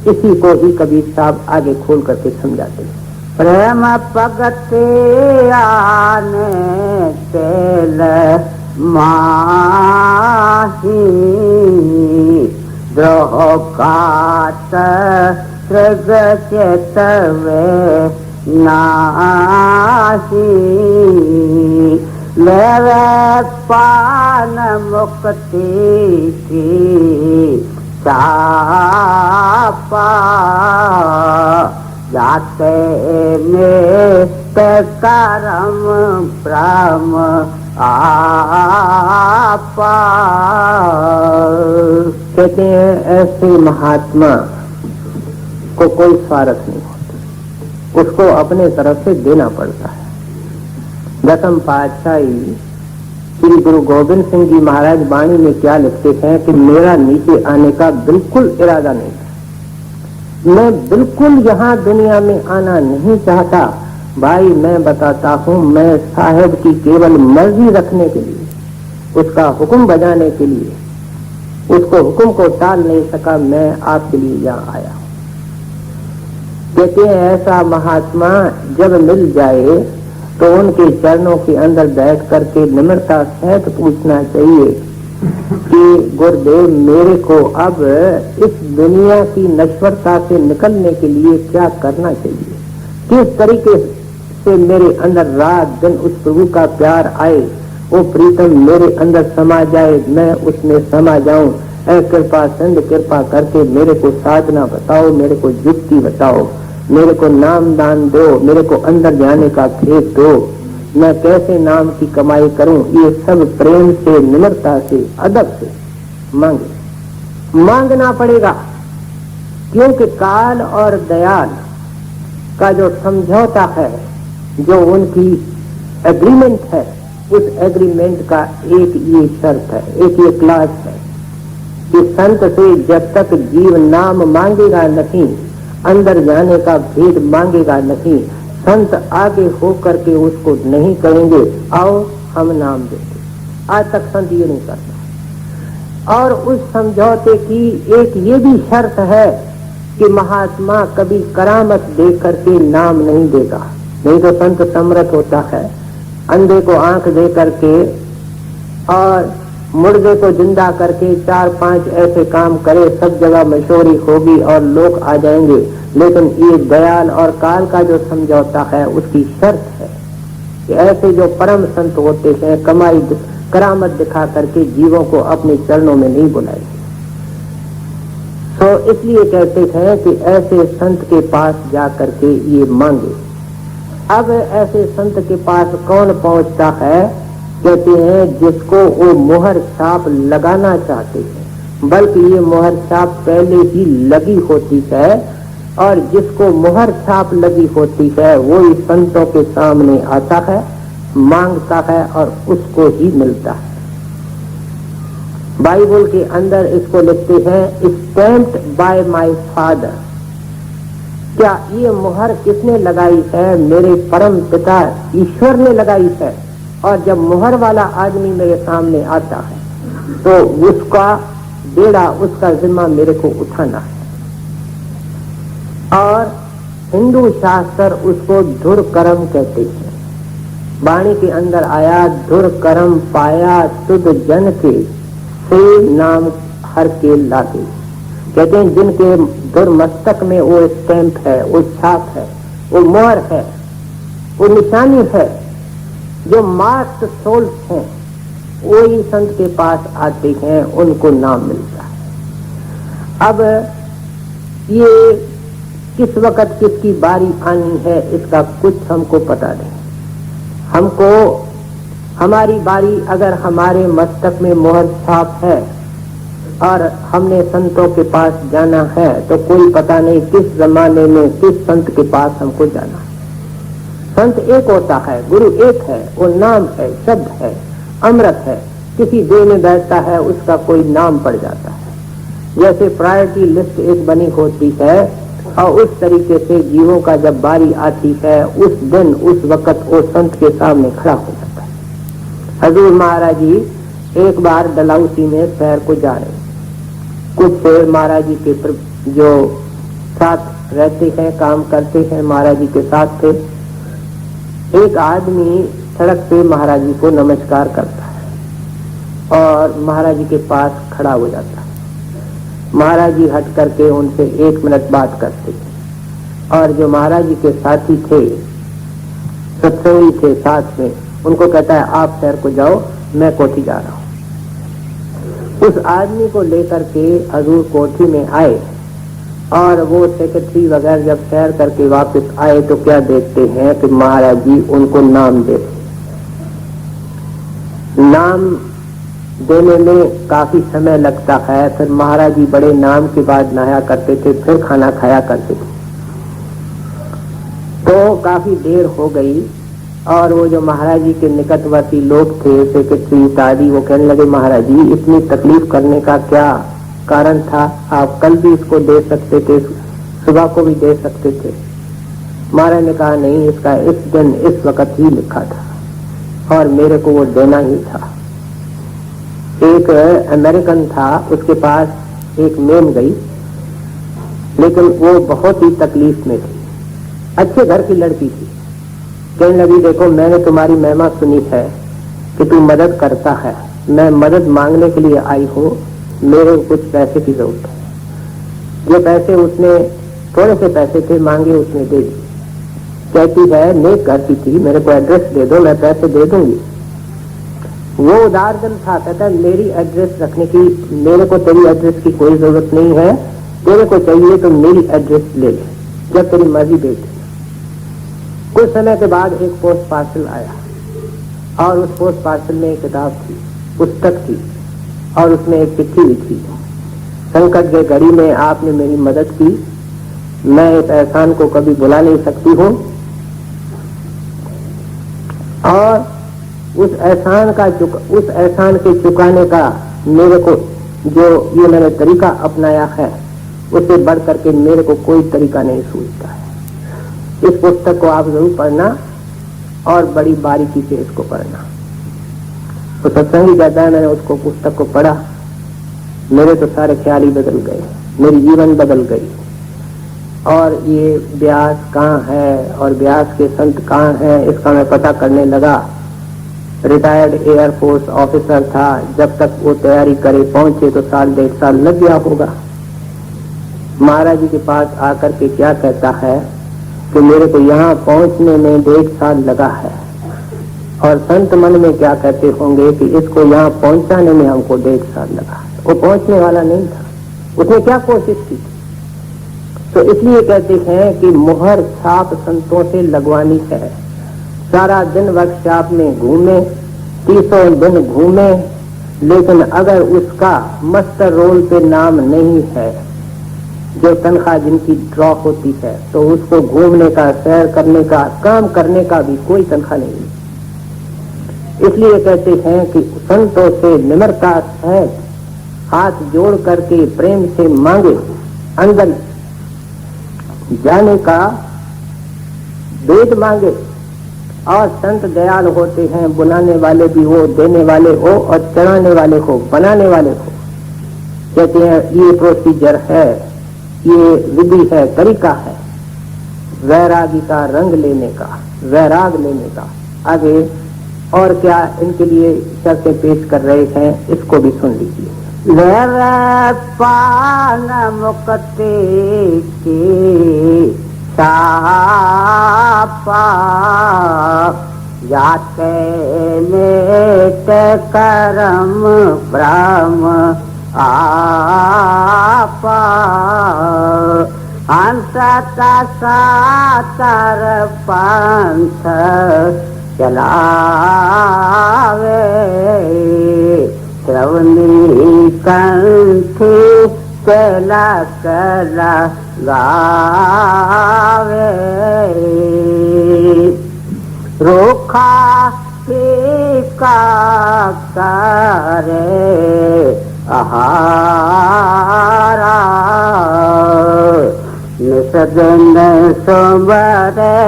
इसी को ही कबीर साहब आगे खोल करके समझाते हैं। प्रेम पगते आने तेल माही, द्रोह काट त्रिग चेतवे नाही, लेवे पान मुक्ति की चापा, जाते में करम ब्रह्म आपा। कहते हैं ऐसे महात्मा को कोई स्वार्थ नहीं होता, उसको अपने तरफ से देना पड़ता है। दसम पातशाही श्री गुरु गोविंद सिंह जी महाराज वाणी में क्या लिखते हैं कि मेरा नीचे आने का बिल्कुल इरादा नहीं था, मैं बिल्कुल यहाँ दुनिया में आना नहीं चाहता। भाई मैं बताता हूँ, मैं साहेब की केवल मर्जी रखने के लिए, उसका हुक्म बजाने के लिए, उसको हुक्म को टाल नहीं सका, मैं आपके लिए यहाँ आया हूँ। कहते हैं ऐसा महात्मा जब मिल जाए तो उनके चरणों के अंदर बैठ करके निम्रता सहित पूछना चाहिए कि गुरुदेव मेरे को अब इस दुनिया की नश्वरता से निकलने के लिए क्या करना चाहिए, किस तरीके से मेरे अंदर रात दिन उस प्रभु का प्यार आए, वो प्रीतम मेरे अंदर समा जाए, मैं उसमें समा जाऊं, ऐ कृपा सिंध कृपा करके मेरे को साधना बताओ, मेरे को युक्ति बताओ, मेरे को नाम दान दो, मेरे को अंदर जाने का खेत दो, मैं कैसे नाम की कमाई करूं। ये सब प्रेम से, निम्रता से, अदब से मांगना पड़ेगा, क्योंकि काल और दयाल का जो समझौता है, जो उनकी एग्रीमेंट है, उस एग्रीमेंट का एक ये शर्त है, एक ये क्लास है कि संत से जब तक जीव नाम मांगेगा नहीं, अंदर जाने का भेद मांगेगा नहीं, संत आगे हो करके उसको नहीं कहेंगे आओ हम नाम देते। आज तक संत ये नहीं करता। और उस समझौते की एक ये भी शर्त है कि महात्मा कभी करामत दे करके नाम नहीं देगा। नहीं तो संत समर्थ होता है, अंधे को आंख दे करके और मुर्दे को जिंदा करके 4-5 ऐसे काम करे, सब जगह मशहूरी होगी और लोग आ जाएंगे। लेकिन ये दयाल और काल का जो समझौता है उसकी शर्त है कि ऐसे जो परम संत होते हैं कमाई करामत दिखा करके जीवों को अपने चरणों में नहीं बुलाएंगे। तो इसलिए कहते हैं कि ऐसे संत के पास जा करके ये मांगे। अब ऐसे संत के पास कौन पहुंचता है? कहते हैं जिसको वो मोहर छाप लगाना चाहते हैं, बल्कि ये मोहर छाप पहले ही लगी होती है, और जिसको मोहर छाप लगी होती है वो ही संतों के सामने आता है, मांगता है और उसको ही मिलता है। बाइबल के अंदर इसको लिखते हैं स्टैम्प्ड बाय माय फादर। क्या ये मोहर किसने लगाई है? मेरे परम पिता ईश्वर ने लगाई है। और जब मोहर वाला आदमी मेरे सामने आता है तो उसका बेड़ा, उसका जिम्मा मेरे को उठाना है। और हिंदू शास्त्र उसको धुर कर्म कहते हैं। वाणी के अंदर आया धुर कर्म पाया तुद जन के से नाम हर के लागे। कहते हैं जिनके धुर मस्तक में वो स्टैंप है, वो छाप है, वो मोहर है, वो निशानी है, जो मार्क्ड सोल्स हैं, वही संत के पास आते हैं, उनको नाम मिलता है। अब ये किस वक्त किसकी बारी आनी है इसका कुछ हमको पता नहीं। हमको हमारी बारी अगर हमारे मस्तक में मोहर छाप है और हमने संतों के पास जाना है तो कोई पता नहीं किस जमाने में किस संत के पास हमको जाना है। संत एक होता है, गुरु एक है, वो नाम है, शब्द है, अमृत है। किसी देह में बैठता है उसका कोई नाम पड़ जाता है। जैसे प्रायोरिटी लिस्ट एक बनी होती है और उस तरीके से जीवों का जब बारी आती है उस दिन उस वक्त वो संत के सामने खड़ा हो जाता है। हजूर महाराज जी एक बार डलाउसी में शहर को जा रहे, कुछ महाराज जी के जो साथ रहते हैं, काम करते हैं, महाराज जी के साथ थे। एक आदमी सड़क पे महाराज जी को नमस्कार करता है और महाराज जी के पास खड़ा हो जाता है। महाराज जी हट करके उनसे 1 मिनट बात करते हैं और जो महाराज जी के साथी थे, सत्संगी थे साथ में, उनको कहता है आप शहर को जाओ, मैं कोठी जा रहा हूँ। उस आदमी को लेकर के हजूर कोठी में आए और वो सेक्रेटरी वगैरह जब शहर करके वापस आए तो क्या देखते हैं कि महाराज जी उनको नाम देते। नाम देने में काफी समय लगता है, फिर महाराज जी बड़े नाम के बाद नहाया करते थे, फिर खाना खाया करते थे। तो काफी देर हो गई और वो जो महाराज जी के निकटवर्ती लोग थे, सेक्रेटरी इत्यादि, वो कहने लगे महाराज जी इतनी तकलीफ करने का क्या कारण था? आप कल भी इसको दे सकते थे, सुबह को भी दे सकते थे। महाराज ने कहा नहीं, इसका इस दिन इस वक्त ही लिखा था और मेरे को वो देना ही था। एक अमेरिकन था, उसके पास एक मेम गई, लेकिन वो बहुत ही तकलीफ में थी, अच्छे घर की लड़की थी। कहने लगी देखो मैंने तुम्हारी महिमा सुनी है कि तू मदद करता है, मैं मदद मांगने के लिए आई हूँ, मेरे को कुछ पैसे की जरूरत है। ये पैसे उसने, थोड़े से पैसे थे, मांगे, उसने दे दिए। कहती है नेक करती थी, मेरे को एड्रेस दे दो, मैं पैसे दे दूंगी। वो उदार दिल था, कहता मेरी एड्रेस रखने की, मेरे को तेरी एड्रेस की कोई जरूरत नहीं है, तेरे को चाहिए तो मेरी एड्रेस ले ले, जब तेरी मर्जी भेज। कुछ समय के बाद एक पोस्ट पार्सल आया और उस पोस्ट पार्सल में एक किताब थी, पुस्तक थी, और उसमें एक चिट्ठी भी थी। संकट के घड़ी में आपने मेरी मदद की, मैं इस एहसान को कभी भुला नहीं सकती हूँ, और उस एहसान के चुकाने का मेरे को जो ये मैंने तरीका अपनाया है, उससे बढ़ करके मेरे को कोई तरीका नहीं सूझता है। इस पुस्तक को आप जरूर पढ़ना और बड़ी बारीकी से इसको पढ़ना। तो सत्संगी कहता है, मैंने उसको पुस्तक को पढ़ा, मेरे तो सारे ख्याल ही बदल गए, मेरी जीवन बदल गई। और ये व्यास कहाँ है और व्यास के संत कहाँ हैं, इसका मैं पता करने लगा। रिटायर्ड एयरफोर्स ऑफिसर था, जब तक वो तैयारी करे पहुंचे तो 1.5 साल लग गया होगा। महाराज जी के पास आकर के क्या कहता है कि मेरे को यहाँ पहुंचने में 1.5 साल लगा है, और संत मन में क्या कहते होंगे कि इसको यहाँ पहुंचाने में हमको 1.5 साल लगा। वो पहुंचने वाला नहीं था, उसने क्या कोशिश की। तो इसलिए कहते हैं कि मुहर छाप संतों से लगवानी है। सारा दिन वर्कशॉप में घूमे, 30 दिन घूमे, लेकिन अगर उसका मास्टर रोल पे नाम नहीं है, जो तनख्वाह जिनकी ड्रॉ होती है, तो उसको घूमने का, सैर करने का, काम करने का भी कोई तनख्वाह नहीं। इसलिए कहते हैं कि संतों से निम्रता सहित हाथ जोड़ करके प्रेम से मांगे, अंदर जाने का वेद मांगे। और संत दयाल होते हैं, बुलाने वाले भी हो, देने वाले हो, और चढ़ाने वाले हो, बनाने वाले हो। कहते हैं ये प्रोसीजर है, ये विधि है, तरीका है वैरागी का रंग लेने का, वैराग लेने का। आगे और क्या इनके लिए शर्तें पेश कर रहे हैं, इसको भी सुन लीजिए। पान मुक्ति की सापा जाते मेट करम ब्रह्म आपा हंसता सातर पंथ चलावे श्रवणी कंठी कला कला गावे रोखा का करे आहारा निसदन सोमरे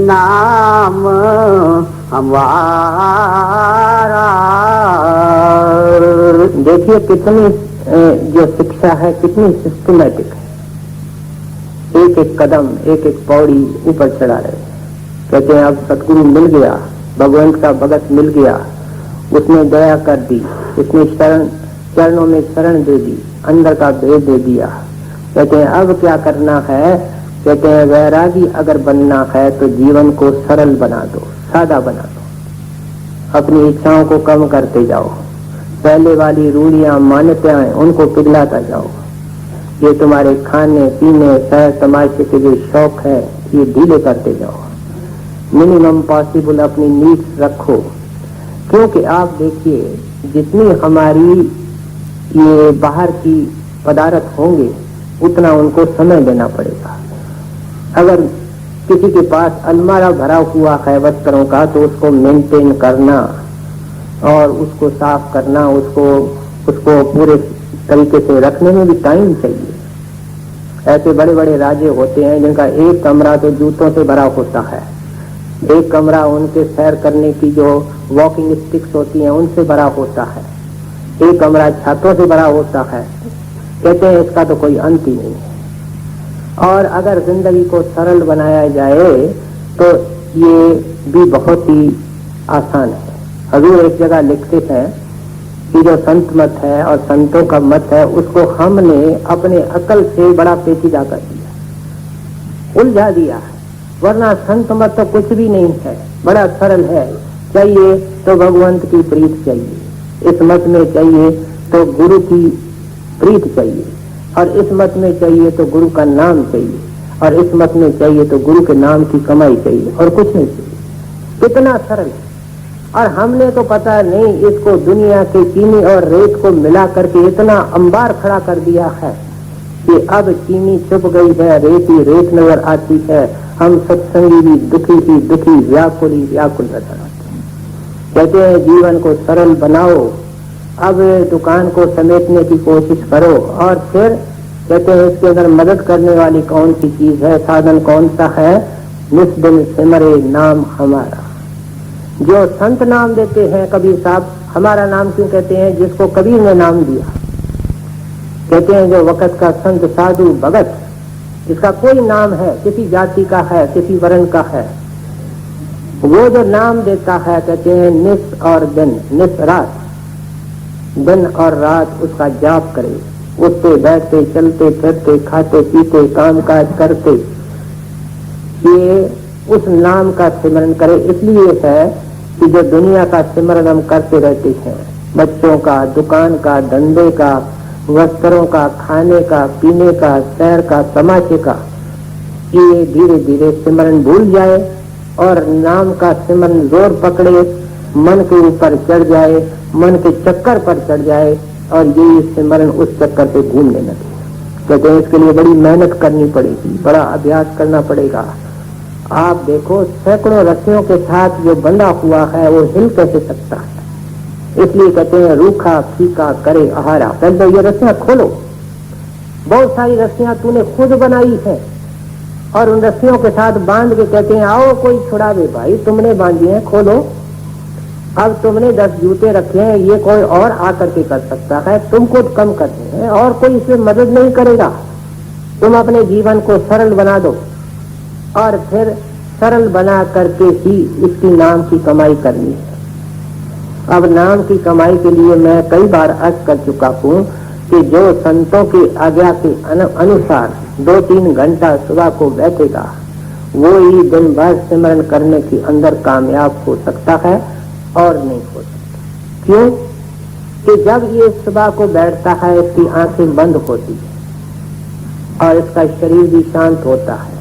नाम हमारा। देखिए कितनी जो शिक्षा है कितनी सिस्टमैटिक है, एक एक कदम, एक एक पौड़ी ऊपर चढ़ा रहे हैं। कहते हैं अब सतगुरु मिल गया, भगवंत का भगत मिल गया, उसने दया कर दी, उसने चरणों में शरण दे दी, अंदर का भेद दे दिया। कहते हैं अब क्या करना है। कहते हैं वैरागी अगर बनना है तो जीवन को सरल बना दो, सादा बना दो, अपनी इच्छाओं को कम करते जाओ, पहले वाली रूढ़ियां मान्यताएं उनको पिघलाता जाओ। ये तुम्हारे खाने पीने सैर तमाशे के जो शौक है ये ढीले करते जाओ। मिनिमम पॉसिबल अपनी नीड्स रखो, क्योंकि आप देखिए जितनी हमारी ये बाहर की पदार्थ होंगे उतना उनको समय देना पड़ेगा। अगर किसी के पास अलमारा भरा हुआ है वस्त्रों का तो उसको मेंटेन करना और उसको साफ करना, उसको पूरे तरीके से रखने में भी टाइम चाहिए। ऐसे बड़े बड़े राजे होते हैं जिनका एक कमरा तो जूतों से भरा होता है, एक कमरा उनके सैर करने की जो वॉकिंग स्टिक्स होती हैं उनसे भरा होता है, एक कमरा छातों से भरा होता है। कहते हैं इसका तो कोई अंत ही नहीं है। और अगर जिंदगी को सरल बनाया जाए तो ये भी बहुत ही आसान है। हजूर एक जगह लिखते हैं कि जो संत मत है और संतों का मत है उसको हमने अपने अकल से बड़ा पेचीदा कर दिया, उलझा दिया। वरना संत मत तो कुछ भी नहीं है, बड़ा सरल है। चाहिए तो भगवंत की प्रीत चाहिए, इस मत में चाहिए तो गुरु की प्रीत चाहिए, और इस मत में चाहिए तो गुरु का नाम चाहिए, और इस मत में चाहिए तो गुरु के नाम की कमाई चाहिए, और कुछ नहीं चाहिए। कितना सरल। और हमने तो पता नहीं इसको दुनिया के चीनी और रेत को मिला करके इतना अंबार खड़ा कर दिया है कि अब चीनी चुप गई है, रेत ही रेत नजर आती है। हम सत्संगी भी दुखी ही दुखी, व्याकुल ही व्याकुल नजर आते हैं। कहते हैं जीवन को सरल बनाओ, अब दुकान को समेटने की कोशिश करो, और फिर कहते हैं इसके अंदर मदद करने वाली कौन सी चीज है, साधन कौन सा है, निस्दिन सिमरे नाम हमारा। जो संत नाम देते हैं, कबीर साहब हमारा नाम क्यों कहते हैं, जिसको कबीर ने नाम दिया। कहते हैं जो वक़्त का संत साधु भगत, इसका कोई नाम है, किसी जाति का है, किसी वर्ण का है, वो जो नाम देता है, कहते हैं निस और दिन, निस रात, दिन और रात उसका जाप करे, उठते बैठते चलते फिरते खाते पीते काम काज करते, ये उस नाम का सिमरन करे। इसलिए है कि जो दुनिया का सिमरन हम करते रहते हैं, बच्चों का, दुकान का, धंधे का, वस्त्रों का, खाने का, पीने का, शहर का, तमाशे का, ये धीरे धीरे सिमरन भूल जाए और नाम का सिमरन जोर पकड़े, मन के ऊपर चढ़ जाए, मन के चक्कर पर चढ़ जाए, और ये सिमरन उस चक्कर पे घूमने लगे। कहते हैं इसके लिए बड़ी मेहनत करनी पड़ेगी, बड़ा अभ्यास करना पड़ेगा। आप देखो सैकड़ों रस्सियों के साथ जो बंधा हुआ है वो हिल कैसे सकता है। इसलिए कहते हैं रूखा फीका करे आहारा। पहले तो ये रस्सियां खोलो, बहुत सारी रस्सियां तूने खुद बनाई है, और उन रस्सियों के साथ बांध के कहते हैं आओ कोई छुड़ावे भाई, तुमने बांधी है, खोलो। अब तुमने 10 जूते रखे हैं, ये कोई और आकर के कर सकता है, तुम खुद कम करते हैं और कोई इसमें मदद नहीं करेगा। तुम अपने जीवन को सरल बना दो, और फिर सरल बना करके ही इसकी नाम की कमाई करनी है। अब नाम की कमाई के लिए मैं कई बार अर्ज कर चुका हूँ कि जो संतों की आज्ञा के अनुसार 2-3 घंटा सुबह को बैठेगा, वो ही दिन भर सिमरन करने के अंदर कामयाब हो सकता है, और नहीं हो सकता। क्यों कि जब ये सुबह को बैठता है, इसकी आंखें बंद होती है और इसका शरीर भी शांत होता है,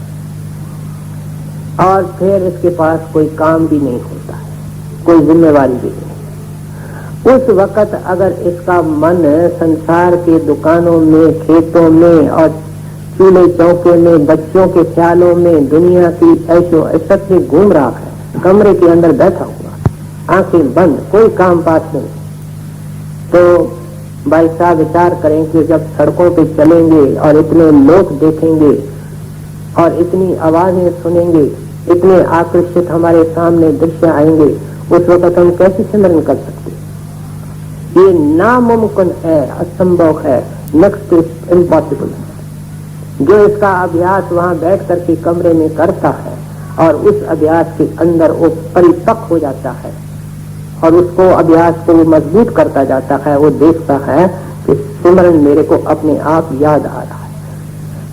और फिर इसके पास कोई काम भी नहीं होता है, कोई जिम्मेवारी भी नहीं। उस वक़्त अगर इसका मन संसार के दुकानों में, खेतों में और चूल्हे चौके में, बच्चों के ख्यालों में, दुनिया की ऐशो ऐशत में घूम रहा है, कमरे के अंदर बैठा हुआ, आंखें बंद, कोई काम पास नहीं, तो भाई साहब विचार करें कि जब सड़कों पे चलेंगे और इतने लोग देखेंगे और इतनी आवाजें सुनेंगे, इतने आकर्षित हमारे सामने दृश्य आएंगे, उस वक्त हम कैसे सिमरन कर सकते? ये नामुमकिन है, असंभव है, नेक्स्ट इम्पॉसिबल है। जो इसका अभ्यास वहां बैठ करके कमरे में करता है और उस अभ्यास के अंदर वो परिपक्व हो जाता है और उसको अभ्यास को वो मजबूत करता जाता है, वो देखता है कि सिमरन मेरे को अपने आप याद आ रहा है।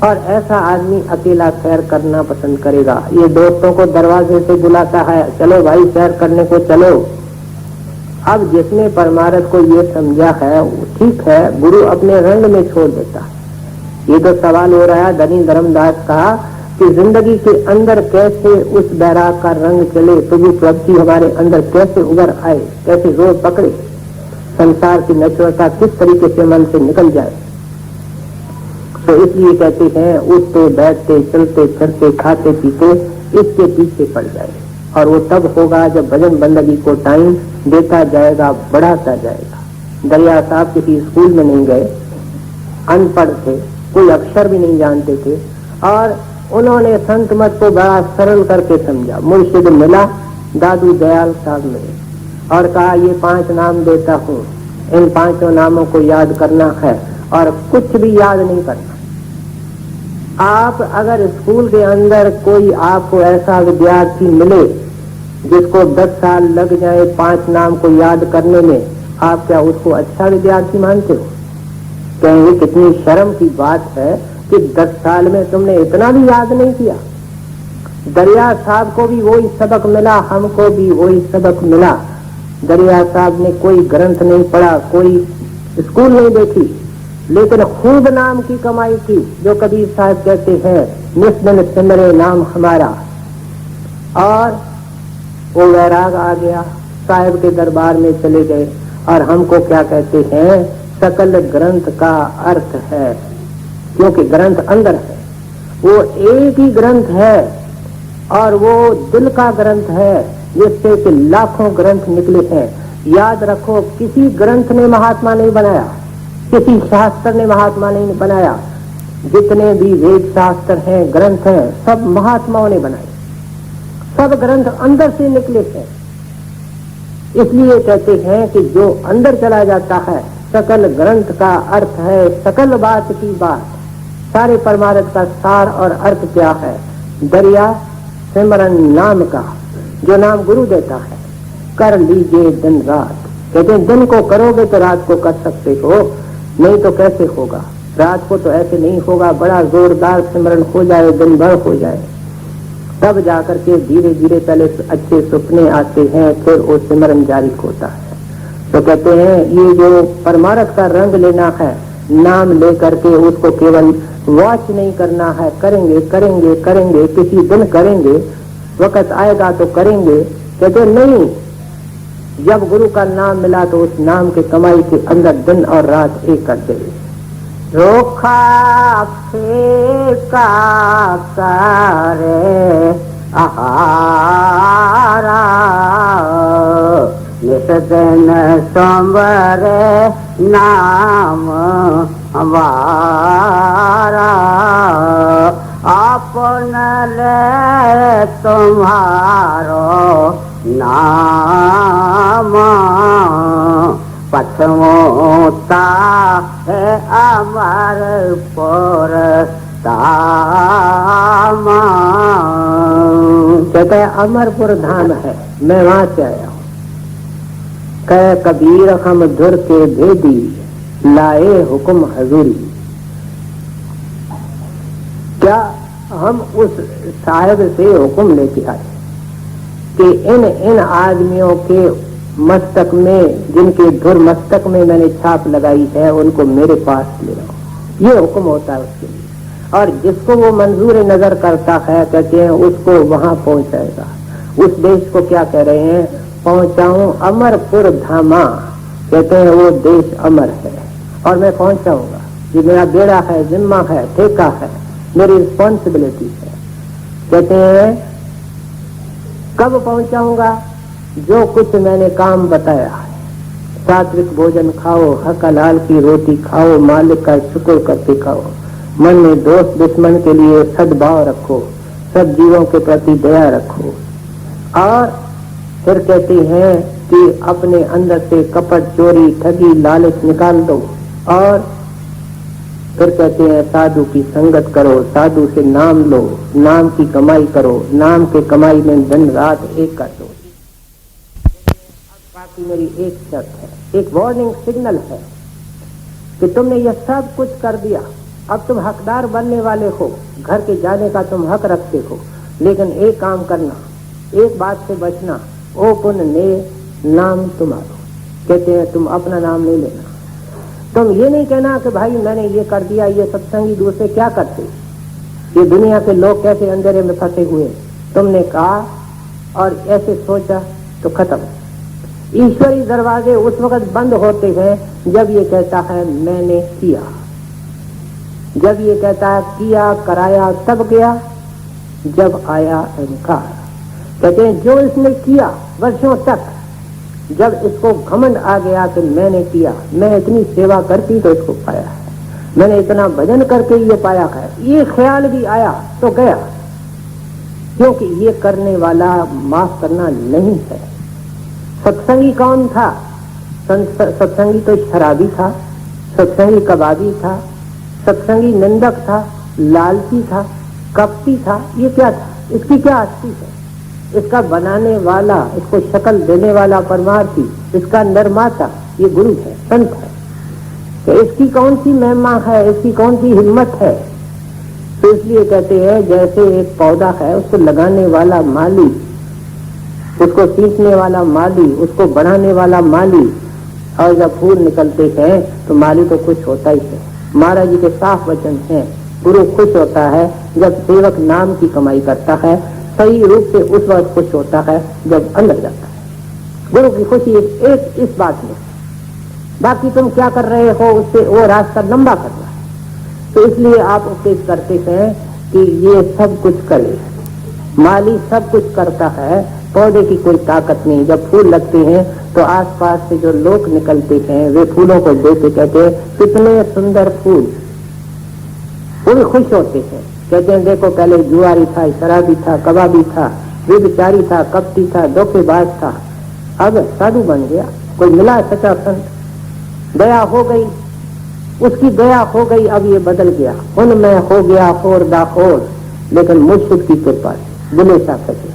और ऐसा आदमी अकेला सैर करना पसंद करेगा। ये दोस्तों को दरवाजे से बुलाता है, चलो भाई सैर करने को चलो। अब जिसने परमार्थ को ये समझा है वो ठीक है, गुरु अपने रंग में छोड़ देता है। ये तो सवाल हो रहा है धनी धर्मदास का कि जिंदगी के अंदर कैसे उस बैराग का रंग चले, प्रभु प्रभु हमारे अंदर कैसे उभर आए, कैसे जोर पकड़े, संसार की नश्वरता किस तरीके से मन से निकल जाए। तो इसलिए कहते हैं उठते बैठते चलते फिरते खाते पीते इसके पीछे पड़ जाए, और वो तब होगा जब भजन बंदगी को टाइम देता जाएगा, बढ़ाता जाएगा। दरिया साहब किसी स्कूल में नहीं गए, अनपढ़ थे, कोई अक्षर भी नहीं जानते थे, और उन्होंने संत मत को बड़ा सरल करके समझा। मुर्शिद मिला दादू दयाल साहब मिले और कहा ये 5 नाम देता हूँ, इन 5 नामों को याद करना है और कुछ भी याद नहीं करना। आप अगर स्कूल के अंदर कोई आपको ऐसा विद्यार्थी मिले जिसको 10 साल लग जाए 5 नाम को याद करने में, आप क्या उसको अच्छा विद्यार्थी मानते हो? कहेंगे कितनी शर्म की बात है कि 10 साल में तुमने इतना भी याद नहीं किया। दरिया साहब को भी वही सबक मिला, हमको भी वही सबक मिला दरिया साहब ने कोई ग्रंथ नहीं पढ़ा, कोई स्कूल नहीं देखी, लेकिन खूब नाम की कमाई की। जो कबीर साहब कहते हैं निस दिन सिमरे नाम हमारा। और वो वैराग आ गया, साहब के दरबार में चले गए और हमको क्या कहते हैं, सकल ग्रंथ का अर्थ है, क्योंकि ग्रंथ अंदर है, वो एक ही ग्रंथ है और वो दिल का ग्रंथ है जिससे कि लाखों ग्रंथ निकले हैं। याद रखो, किसी ग्रंथ ने महात्मा नहीं बनाया, किसी शास्त्र ने महात्मा नहीं बनाया। जितने भी वेद शास्त्र हैं, ग्रंथ हैं, सब महात्माओं ने बनाए, सब ग्रंथ अंदर से निकले हैं। इसलिए कहते हैं कि जो अंदर चला जाता है, सकल ग्रंथ का अर्थ है सकल बात की बात। सारे परमार्थ का सार और अर्थ क्या है? दरिया सिमरन नाम का, जो नाम गुरु देता है, कर लीजिए दिन रात। कहते हैं दिन को करोगे तो रात को कर सकते हो, नहीं तो कैसे होगा? रात को तो ऐसे नहीं होगा, बड़ा जोरदार सिमरन हो जाए, दिन भर हो जाए, तब जाकर के धीरे धीरे पहले अच्छे सपने आते हैं, फिर वो सिमरन जारी होता है। तो कहते हैं ये जो परमार्थ का रंग लेना है, नाम लेकर के उसको केवल वॉच नहीं करना है, करेंगे करेंगे करेंगे, किसी दिन करेंगे, वक्त आएगा तो करेंगे। कहते नहीं, जब गुरु का नाम मिला तो उस नाम के कमाई के अंदर दिन और रात एक कर दे। रोखा फेंका करे आहारा, निस दिन सोमरे नाम हमारा, अपन ले तुम्हारो नाम, पछमोता है अमर पर धाम। कहते हैं अमरपुर धाम है, मैं वहां से आया हूं। कह कबीर हम धुर के भेदी, लाए हुक्म हजूरी। क्या हम उस साहिब से हुक्म लेके आए कि इन आदमियों के मस्तक में, जिनके धुर मस्तक में मैंने छाप लगाई है, उनको मेरे पास ले आओ। ये हुक्म होता है उसके लिए। और जिसको वो मंजूर नजर करता है, कहते हैं उसको वहां पहुंचाएगा। उस देश को क्या कह रहे हैं? पहुंचाऊं अमरपुर धामा। कहते हैं वो देश अमर है और मैं पहुंचाऊंगा। ये मेरा बेड़ा है, जिम्मा है, ठेका है, मेरी रिस्पॉन्सिबिलिटी है। कहते हैं कब पहुंचाऊंगा? जो कुछ मैंने काम बताया है। सात्विक भोजन खाओ, हक हलाल की रोटी खाओ, मालिक का शुक्र करके खाओ, मन में दोस्त दुश्मन के लिए सद्भाव रखो, सब जीवों के प्रति दया रखो। और फिर कहते हैं कि अपने अंदर से कपट, चोरी, ठगी, लालच निकाल दो। और फिर कहते हैं साधु की संगत करो, साधु से नाम लो, नाम की कमाई करो, नाम के कमाई में दिन रात एक कर दो। बाकी मेरी एक शर्त है, एक वार्निंग सिग्नल है कि तुमने यह सब कुछ कर दिया, अब तुम हकदार बनने वाले हो, घर के जाने का तुम हक रखते हो, लेकिन एक काम करना, एक बात से बचना, ओ पुण्य ने नाम तुम्हारा। कहते हैं तुम अपना नाम नहीं लेना, तुम ये नहीं कहना कि भाई मैंने ये कर दिया, ये सत्संगी दूसरे क्या करते, ये दुनिया के लोग कैसे अंधेरे में फंसे हुए। तुमने कहा और ऐसे सोचा तो खत्म। ईश्वरी दरवाजे उस वक्त बंद होते हैं जब ये कहता है मैंने किया, जब ये कहता है किया कराया तब गया, जब आया अहंकार। कहते हैं जो इसने किया वर्षों तक, जब इसको घमंड आ गया कि मैंने किया, मैं इतनी सेवा करती तो इसको पाया है, मैंने इतना भजन करके ये पाया है, ये ख्याल भी आया तो गया, क्योंकि ये करने वाला माफ करना नहीं है। सत्संगी कौन था? सत्संगी तो शराबी था, सत्संगी कबाबी था, सत्संगी निंदक था, लालची था, कपटी था। ये क्या था? इसकी क्या अस्थि है? इसका बनाने वाला, इसको शक्ल देने वाला परमार्थी, इसका निर्माता ये गुरु है, संत है। तो इसकी कौन सी महिमा है, इसकी कौन सी हिम्मत है? तो इसलिए कहते हैं जैसे एक पौधा है, उसको लगाने वाला माली उसको सींचने वाला माली, उसको बढ़ाने वाला माली। और जब फूल निकलते हैं तो माली तो खुश होता ही है। महाराज जी के साफ वचन हैं, गुरु खुश होता है जब सेवक नाम की कमाई करता है, सही रूप से उस वक्त खुश होता है जब अंदर जाता है। गुरु की खुशी एक इस बात में, बाकी तुम क्या कर रहे हो उससे वो रास्ता लंबा कर रहा है। तो इसलिए आप उपदेश करते हैं कि ये सब कुछ करे, माली सब कुछ करता है, पौधे की कोई ताकत नहीं। जब फूल लगते हैं तो आसपास से जो लोग निकलते हैं वे फूलों को देखते कहते हैं कितने सुंदर फूल, वो भी खुश होते हैं। कहते हैं देखो पहले जुआरी था, शराबी था, कबाबी था, व्यभिचारी था, कपटी था, धोखेबाज था, अब साधु बन गया, कोई मिला सच्चा संत, दया हो गई, उसकी दया हो गई, अब ये बदल गया, उनमें हो गया खोर दाखोर, लेकिन मुझ की कृपा दिले सा सके।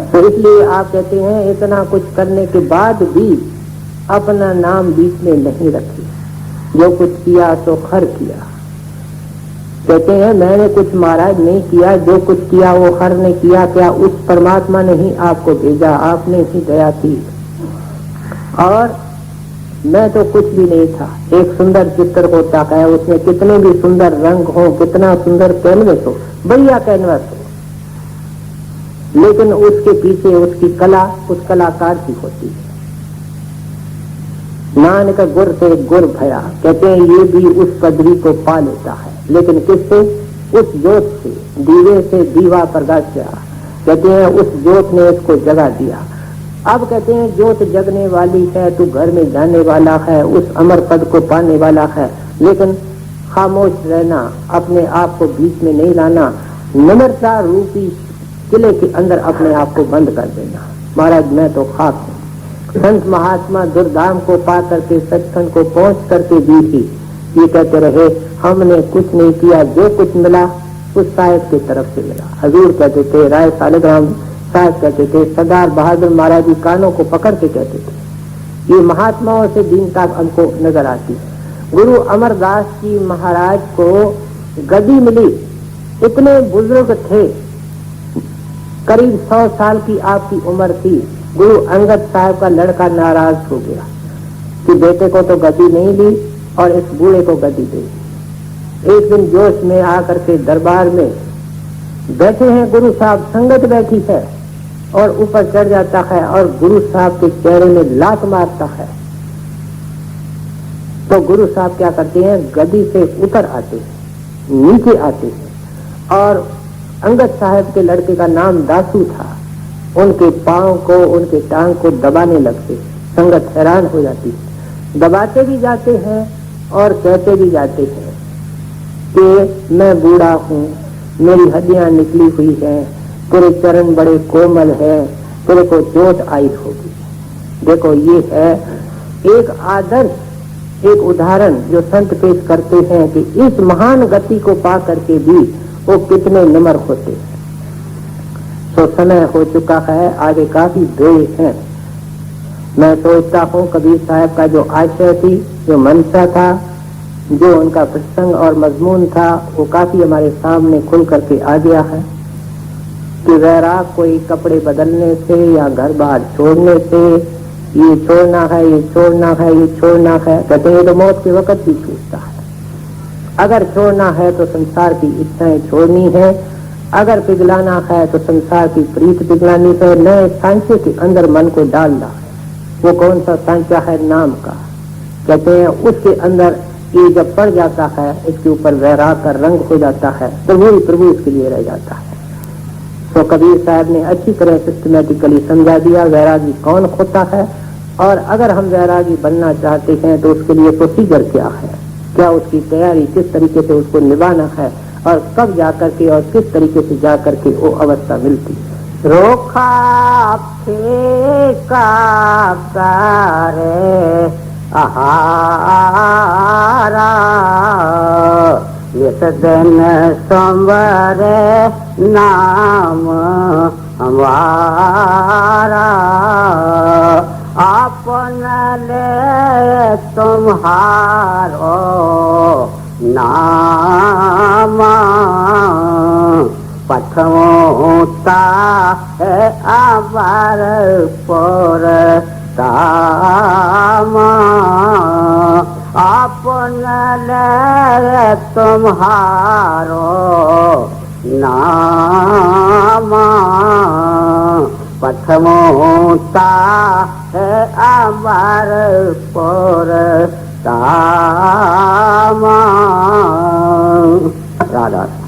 तो इसलिए आप कहते हैं इतना कुछ करने के बाद भी अपना नाम बीच में नहीं रखे, जो कुछ किया तो खर किया। कहते हैं मैंने कुछ महाराज नहीं किया, जो कुछ किया वो हर ने किया। क्या उस परमात्मा ने ही आपको भेजा, आपने ही दया की, और मैं तो कुछ भी नहीं था। एक सुंदर चित्र होता है, उसमें कितने भी सुंदर रंग हो, कितना सुंदर कैनवस हो, बढ़िया कैनवस हो, लेकिन उसके पीछे उसकी कला उस कलाकार की होती है। नानक गुर से गुर भया, कहते हैं ये भी उस पदवी को पा लेता है, लेकिन किससे? उस जोत से, दीवे से दीवा प्रकाश गया। कहते हैं उस जोत ने इसको जगा दिया। अब कहते हैं जोत जगने वाली है, तू घर में जाने वाला है, उस अमर पद को पाने वाला है, लेकिन खामोश रहना, अपने आप को बीच में नहीं लाना, नम्रता रूपी किले के अंदर अपने आप को बंद कर देना। महाराज मैं तो खाक हूँ। संत महात्मा दुर्धाम को पा करके, सत्संग को पहुंच करके भी ये कहते रहे हमने कुछ नहीं किया, जो कुछ मिला उस साहिब की तरफ से मिला। हजूर कहते थे, राय सालिग्राम साहब कहते थे, सरदार बहादुर महाराज जी कानों को पकड़ के कहते थे। ये महात्माओं से दीनता हमको नजर आती है। गुरु अमरदास जी महाराज को गद्दी मिली, इतने बुजुर्ग थे, करीब 100 साल की आपकी उम्र थी। गुरु अंगद साहब का लड़का नाराज हो गया कि बेटे को तो गद्दी नहीं ली और इस बूढ़े को गद्दी दे। एक दिन जोश में आकर के दरबार में बैठे हैं गुरु साहब, संगत बैठी है, और ऊपर चढ़ जाता है और गुरु साहब के चेहरे में लात मारता है। तो गुरु साहब क्या करते हैं, गद्दी से उतर आते हैं, नीचे आते हैं, और अंगद साहब के लड़के का नाम दासू था, उनके पांव को, उनके टांग को दबाने लगते। संगत हैरान हो जाती है, दबाते भी जाते हैं और कहते भी जाते हैं कि मैं बूढ़ा हूँ, मेरी हड्डियां निकली हुई हैं, तेरे चरण बड़े कोमल है, तेरे को चोट आई होगी। देखो ये है एक आदर्श, एक उदाहरण जो संत पेश करते हैं कि इस महान गति को पा करके भी वो कितने निमर होते हैं। तो समय हो चुका है, आगे काफी देर है। मैं सोचता हूँ कबीर साहब का जो आशय थी, जो मंशा था, जो उनका प्रसंग और मजमून था, वो काफी हमारे सामने खुल करके आ गया है कि वैराग कोई कपड़े बदलने से या घर बार छोड़ने से, ये छोड़ना है, ये छोड़ना है, ये छोड़ना है, कहते हैं तो मौत के वक्त भी छूटता है। अगर छोड़ना है तो संसार की इच्छाएं छोड़नी है, अगर पिघलाना है तो संसार की प्रीत पिघलानी है, नए सांचे के अंदर मन को डालना है। वो कौन सा सांचा है? नाम का। कहते हैं उसके अंदर ये जब पड़ जाता है, इसके ऊपर वैराग का रंग हो जाता है, तो वही प्रभु इसके लिए रह जाता है। तो कबीर साहब ने अच्छी तरह सिस्टमेटिकली समझा दिया वैरागी कौन होता है, और अगर हम वैरागी बनना चाहते हैं तो उसके लिए प्रोसीजर क्या है, क्या उसकी तैयारी, किस तरीके से उसको निभाना है, और कब जाकर के और किस तरीके से जाकर के वो अवस्था मिलती है। रोखा फेंका करे आहारा, इस दिन सोमवारे नाम हमारा, अपन ले तुम्हारो नाम पठमोता है आबार पर तामा अपन ले तुम्हारो नामा पठमोता है आबार पर तामा। राधा।